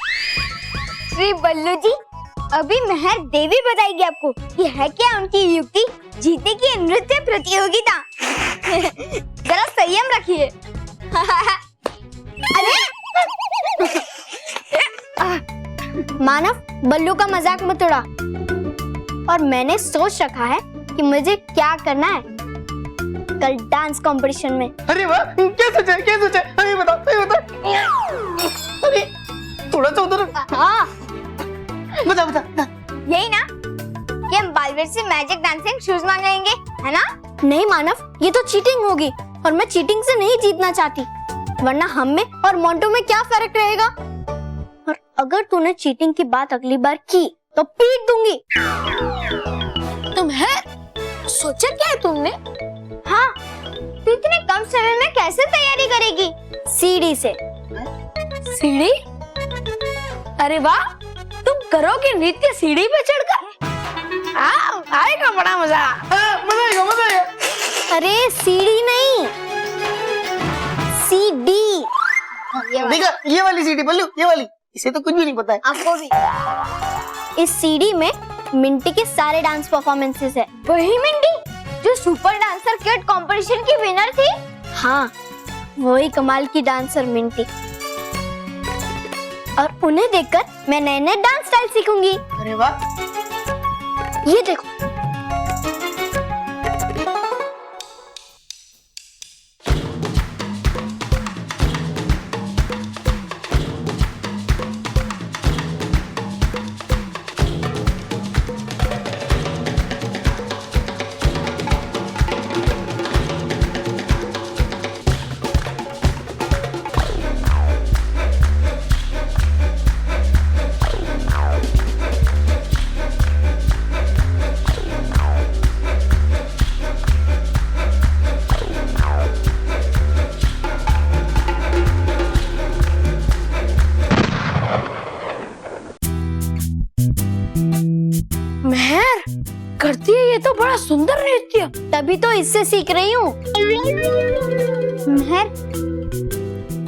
श्री बल्लू जी, अभी महक देवी बताएगी आपको कि है क्या उनकी युक्ति जीतने की नृत्य प्रतियोगिता। जरा संयम रखिए। अरे मानव, बल्लू का मजाक मत उड़ा। और मैंने सोच रखा है कि मुझे क्या करना है कल डांस कंपटीशन में। अरे वाह, क्या सोचा है, क्या सोचा है? अरे बताओ, अरे बताओ। अरे थोड़ा सा उधर। हाँ बता बता। यही ना कि हम बालवीर से मैजिक डांसिंग शूज मांग लेंगे, है ना? नहीं मानव, ये तो चीटिंग होगी और मैं चीटिंग से नहीं जीतना चाहती, वरना हम में और मोंटू में क्या फर्क रहेगा। और अगर तूने चीटिंग की बात अगली बार की तो पीट दूंगी। तुम है सोचा क्या है तुमने? हाँ, तू इतने कम समय में कैसे तैयारी करेगी? सीढ़ी से। सीढ़ी? अरे वाह, तुम करोगे नृत्य सीढ़ी पे चढ़कर? आएगा बड़ा मजा। मजा आएगा, मजा आएगा। अरे सीढ़ी नहीं, सीडी। देखा, ये वाली सीढ़ी बल्लू, ये वाली। इसे तो कुछ भी नहीं पता है। आपको भी। इस सीडी में मिंटी के सारे डांस परफॉर्मेंसेस है। वही मिंटी जो सुपर डांसर किड कंपटीशन की विनर थी? हाँ, वही कमाल की डांसर मिंटी। और उन्हें देखकर मैं नए नए डांस स्टाइल सीखूंगी। अरे वाह, ये देखो। महर, करती है ये तो बड़ा सुंदर नृत्य। तभी तो इससे सीख रही हूँ। महर,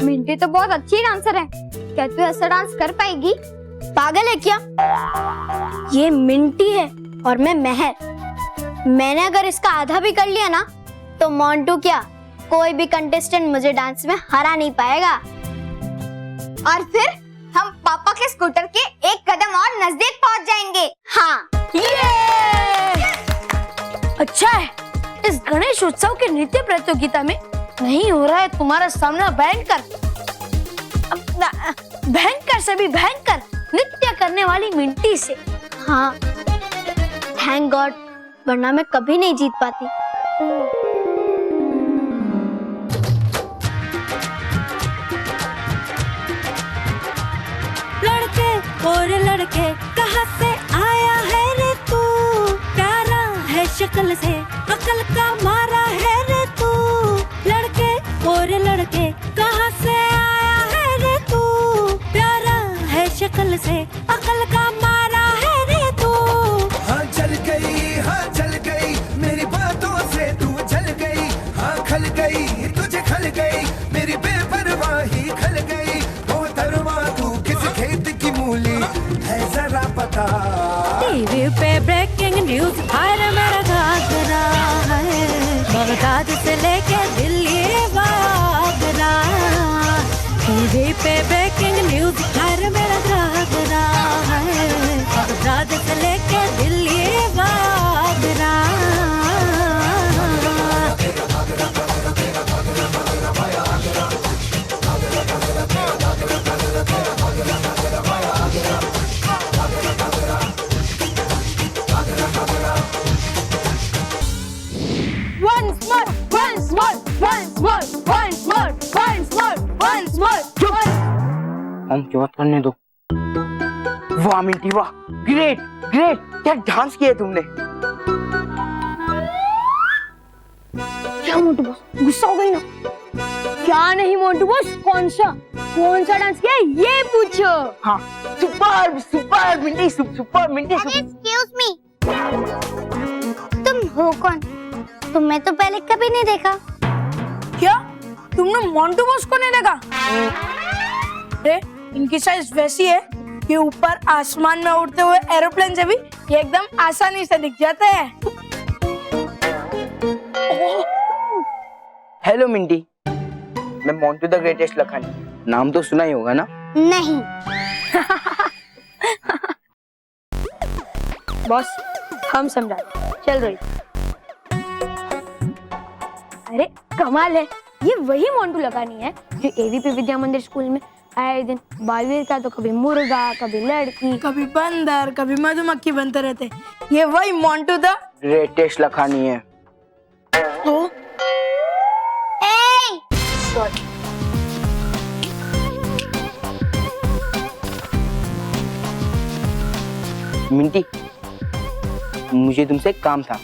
मिंटी तो बहुत अच्छी डांसर है, क्या तू ऐसा डांस कर पाएगी? पागल है क्या? ये मिंटी है और मैं महर। मैंने अगर इसका आधा भी कर लिया ना तो मोंटू क्या कोई भी कंटेस्टेंट मुझे डांस में हरा नहीं पाएगा। और फिर हम पापा के स्कूटर के एक कदम और नजदीक पहुंच जाएंगे। हाँ अच्छा है, इस गणेश उत्सव के नृत्य प्रतियोगिता में नहीं हो रहा है तुम्हारा सामना भयंकर से भी भयंकर नृत्य करने वाली मिंटी से। हाँ थैंक गॉड, वरना मैं कभी नहीं जीत पाती। लड़के और लड़के कहाँ से आया है रे तू, प्यारा है शक्ल से अकल का मारा है रे तू। लड़के और लड़के कहाँ से आया है रे तू, प्यारा है शक्ल से अकल का मारा है रे तू। हाँ चल गई मेरी बातों से तू जल गई। हाँ खल गई तुझे खल गई मेरी बेपरवाही खल गई। ओ दरवा तू किस खेत की मूली है जरा पता। टीवी पे ब्रेकिंग न्यूज हर मेरा घाघरा है, बगदाद से लेके दिल्ली आगरा। टीवी पे ब्रेकिंग न्यूज हर मेरा घाघरा है, बगदाद से लेके दिल्ली आगरा। हम की बात करने दो। वाह मिंटी वाह, ग्रेट ग्रेट, क्या डांस किया तुमने। क्या मोटू बॉस गुस्सा हो गई ना? क्या नहीं मोटू बॉस, कौन सा डांस किया ये पूछो। हाँ super Minty, super Minty. Excuse me, तुम हो कौन? तुम्हें तो पहले कभी नहीं देखा। क्या तुमने मोंटू बॉस को नहीं देखा? अरे इनकी साइज वैसी है कि ऊपर आसमान में उड़ते हुए एरोप्लेन से भी ये एकदम आसानी से दिख जाते हैं। हेलो मिंटी, मैं मोंटू द ग्रेटेस्ट लखानी, नाम तो सुना ही होगा ना? नहीं। बॉस हम समझा, चल रही। अरे कमाल है, ये वही मोंटू लगानी है जो एवीपी विद्या मंदिर स्कूल में आए दिन बालवीर का तो कभी मुर्गा, कभी लड़की, कभी बंदर, कभी मधुमक्खी बनते रहते। ये वही मोंटू द ग्रेटेस्ट लखानी है। तो मिंटी, मुझे तुमसे एक काम था।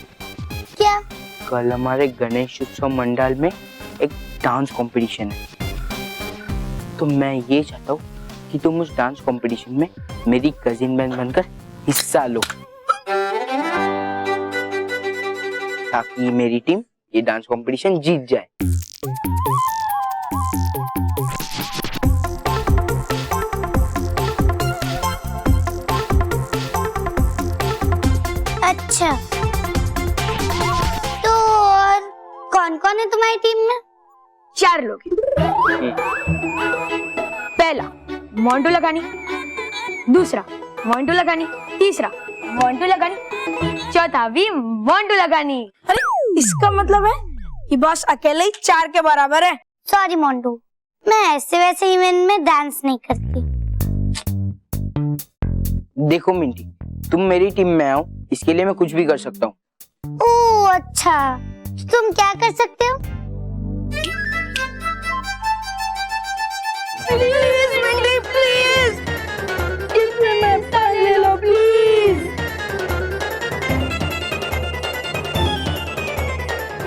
क्या? कल हमारे गणेश उत्सव मंडल में एक डांस कंपटीशन है, तो मैं ये चाहता हूँ कि तुम उस डांस कंपटीशन में मेरी कजिन बहन बनकर हिस्सा लो, ताकि मेरी टीम ये डांस कंपटीशन जीत जाए। अच्छा, तो और कौन-कौन है तुम्हारी टीम में? 4 लोग। पहला मोंटू लगानी, दूसरा मोंटू लगानी, तीसरा मोंटू लगानी, चौथा भी मोंटू लगानी। अरे इसका मतलब है कि बॉस अकेले ही 4 के बराबर है। सॉरी मोंटू, मैं ऐसे वैसे इवेंट में डांस नहीं करती। देखो मिंटी, तुम मेरी टीम में आओ, इसके लिए मैं कुछ भी कर सकता हूँ। ओह अच्छा, तुम क्या कर सकते हो? प्लीज मिंटी प्लीज, इसमें मैं पाल ले लो प्लीज।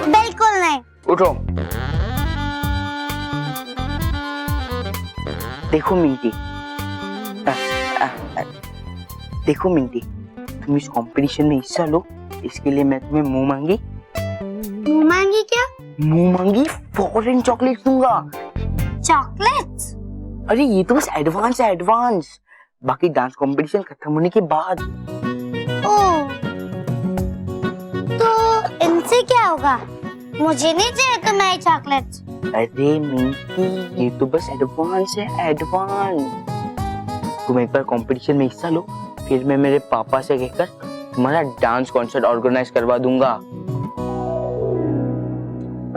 बिल्कुल नहीं। उठो। देखो मिंटी, देखो मिंटी, तुम इस कंपटीशन में हिस्सा लो, इसके लिए मैं तुम्हें मुंह मांगी क्या? मुंह मांगी फॉरेन चॉकलेट दूंगा। चॉकलेट्स? अरे ये तो बस एडवांस है, एडवांस। बाकी डांस कंपटीशन खत्म होने के बाद। ओह, तो होगा। मुझे नहीं चाहिए तुम्हारी चॉकलेट्स। अरे मिंकी, ये तो बस एडवांस है, एडवांस। तुम एक बार कंपटीशन में हिस्सा लो, फिर मैं मेरे पापा से कहकर तुम्हारा डांस कॉन्सर्ट ऑर्गेनाइज करवा दूंगा।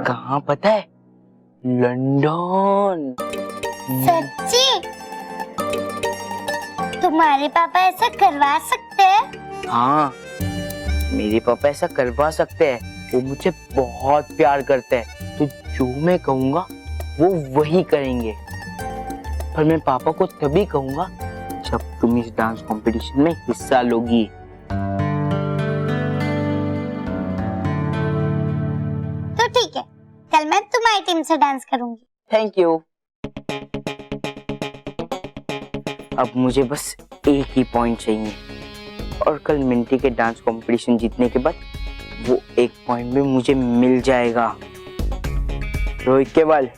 कहाँ पता है? लंदन। सच्ची? तुम्हारे पापा ऐसा करवा सकते हैं? हाँ, मेरे पापा ऐसा करवा सकते हैं। वो मुझे बहुत प्यार करते हैं, तो जो मैं कहूँगा वो वही करेंगे। पर मैं पापा को तभी कहूँगा जब तुम इस डांस कंपटीशन में हिस्सा लोगी। तो ठीक है, कल मैं तुम्हारी टीम से डांस करूंगी। Thank you. अब मुझे बस एक ही पॉइंट चाहिए, और कल मिंटी के डांस कंपटीशन जीतने के बाद वो एक पॉइंट भी मुझे मिल जाएगा। रोहित केवल।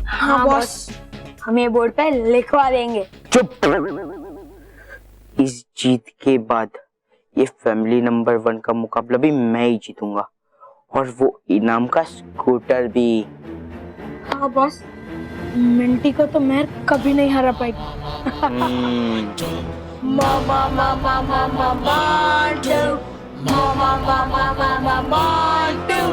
हाँ बॉस, हम ये बोर्ड पे लिखवा देंगे। चुप। इस जीत के बाद ये फैमिली नंबर 1 का मुकाबला भी मैं ही जीतूंगा, और वो इनाम का स्कूटर भी। हाँ बॉस, मिंटी को तो मैं कभी नहीं हरा पाएगी। मामा मामा मामा मांटू, मामा मामा मामा मांटू।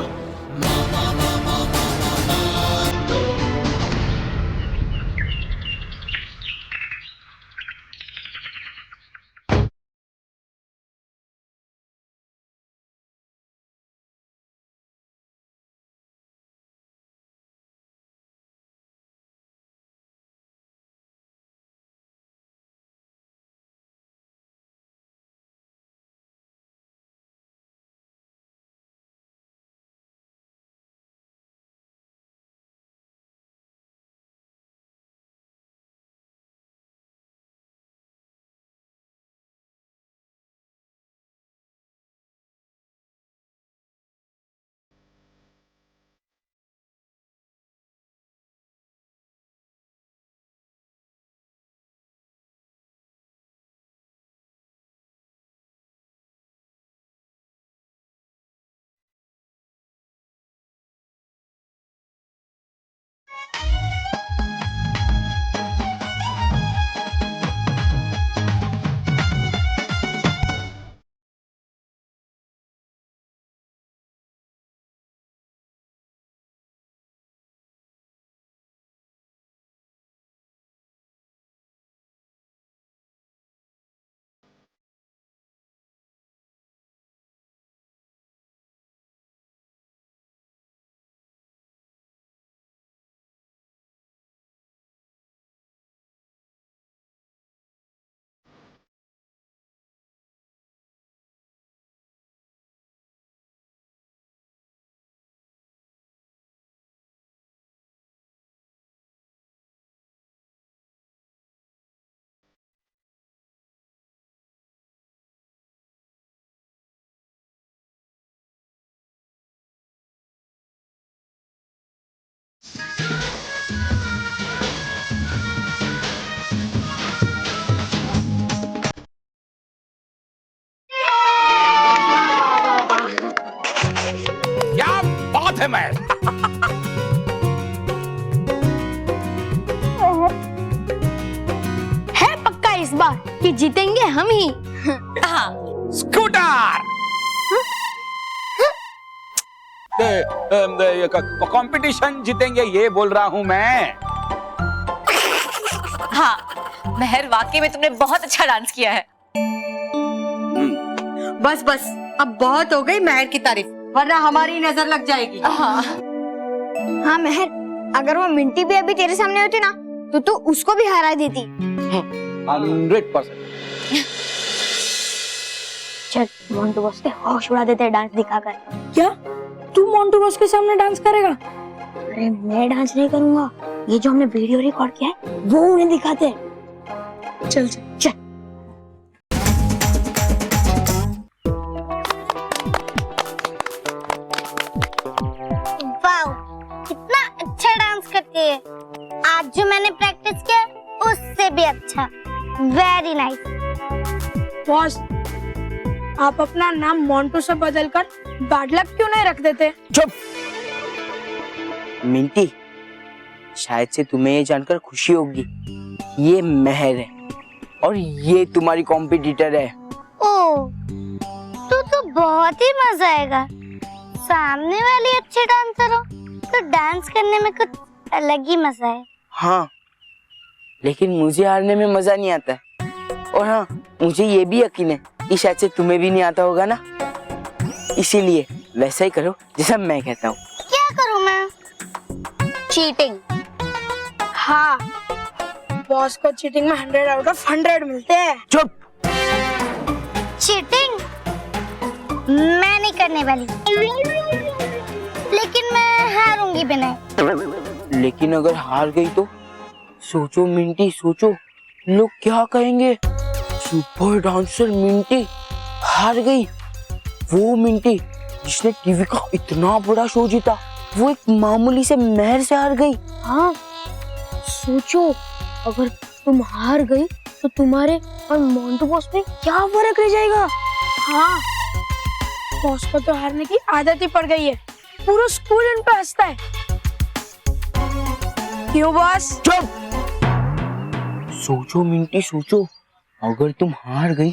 क्या बात है मैं। है पक्का इस बार कि जीतेंगे हम ही। हाँ, स्कूटर। कंपटीशन जीतेंगे ये बोल रहा हूँ मैं। हाँ, महर वाकई में तुमने बहुत अच्छा डांस किया है। बस बस, अब बहुत हो गई महर की तारीफ, वरना हमारी नजर लग जाएगी। हाँ महर, अगर वो मिंटी भी अभी तेरे सामने होती ना तो तू उसको भी हरा देती। 100%। चल मोंटू बॉस के होश उड़ा देते डांस दिखाकर। क्या तू मोंटू बॉस के सामने डांस करेगा? अरे मैं डांस नहीं करूंगा, ये जो हमने वीडियो रिकॉर्ड किया है वो उन्हें दिखाते हैं। चल चल चल। वाओ, कितना अच्छा डांस करती है। आज जो मैंने प्रैक्टिस किया उससे भी अच्छा। Very nice. बॉस, आप अपना नाम मोंटू से बदलकर बैड लक क्यों नहीं रख देते? चुप। मिंटी, शायद से तुम्हें ये जानकर खुशी होगी, ये मेहर है और ये तुम्हारी कॉम्पिटिटर है। ओ, तो बहुत ही मजा आएगा। सामने वाली अच्छी डांसर हो तो डांस करने में कुछ अलग ही मजा है। हाँ, लेकिन मुझे हारने में मजा नहीं आता है। और हाँ, मुझे ये भी यकीन है कि शायद से तुम्हें भी नहीं आता होगा ना, इसीलिए वैसा ही करो जैसा मैं कहता हूँ। क्या करूँ मैं? चीटिंग। हाँ, बॉस को चीटिंग में 100 आउट ऑफ 100 मिलते हैं। चुप। चीटिंग मैं नहीं करने वाली, लेकिन मैं हारूंगी भी नहीं। लेकिन अगर हार गई तो? सोचो मिंटी, सोचो, लोग क्या कहेंगे? सुपर डांसर मिंटी हार गई। वो मिंटी जिसने टीवी का इतना बड़ा शो जीता, वो एक मामूली से मेहर से हार गई। हाँ, सोचो अगर तुम हार गई तो तुम्हारे और मोंटू बॉस में क्या फर्क रह जाएगा? हाँ, बॉस को तो हारने की आदत ही पड़ गई है, पूरा स्कूल इन पे हंसता है। क्यों बॉस? चुप। सोचो मिंटी, सोचो, अगर तुम हार गई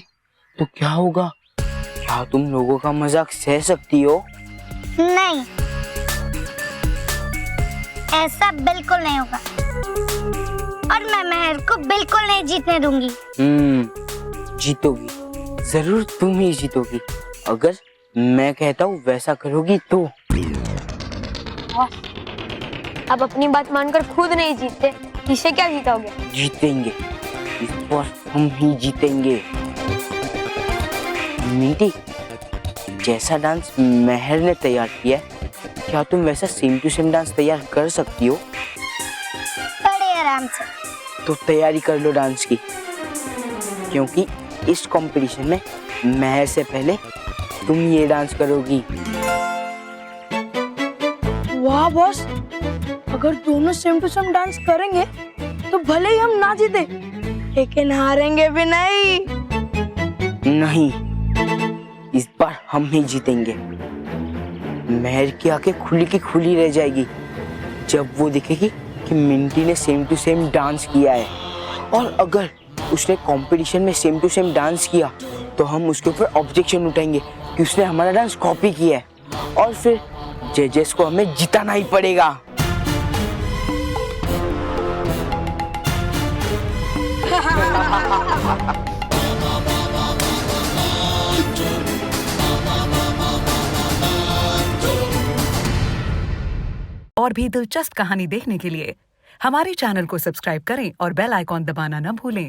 तो क्या होगा? क्या तुम लोगों का मजाक सह सकती हो? नहीं, ऐसा बिल्कुल नहीं होगा और मैं मेहर को बिल्कुल नहीं जीतने दूंगी। जीतोगी, जरूर तुम ही जीतोगी, अगर मैं कहता हूँ वैसा करोगी तो। अब अपनी बात मानकर खुद नहीं जीतते, इसे क्या जीतोगे? जीतेंगे, इस बार हम ही जीतेंगे। मिंटी, जैसा डांस मेहर ने तैयार किया है, क्या तुम वैसा सेम टू सेम डांस तैयार कर सकती हो? बड़े आराम से। तो तैयारी कर लो डांस की, क्योंकि इस कंपटीशन में मेहर से पहले तुम ये डांस करोगी। वाह बॉस, अगर दोनों सेम टू सेम डांस करेंगे तो भले ही हम ना जीते, लेकिन हारेंगे भी नहीं। नहीं, इस बार हम ही जीतेंगे। मेहर की आंखें खुली की खुली रह जाएगी जब वो देखेगी कि मिंटी ने सेम टू सेम डांस किया है, और अगर उसने कंपटीशन में सेम टू सेम डांस किया तो हम उसके ऊपर ऑब्जेक्शन उठाएंगे कि उसने हमारा डांस कॉपी किया है, और फिर जजेस को हमें जिताना ही पड़ेगा। और भी दिलचस्प कहानी देखने के लिए हमारे चैनल को सब्सक्राइब करें और बेल आइकॉन दबाना न भूलें।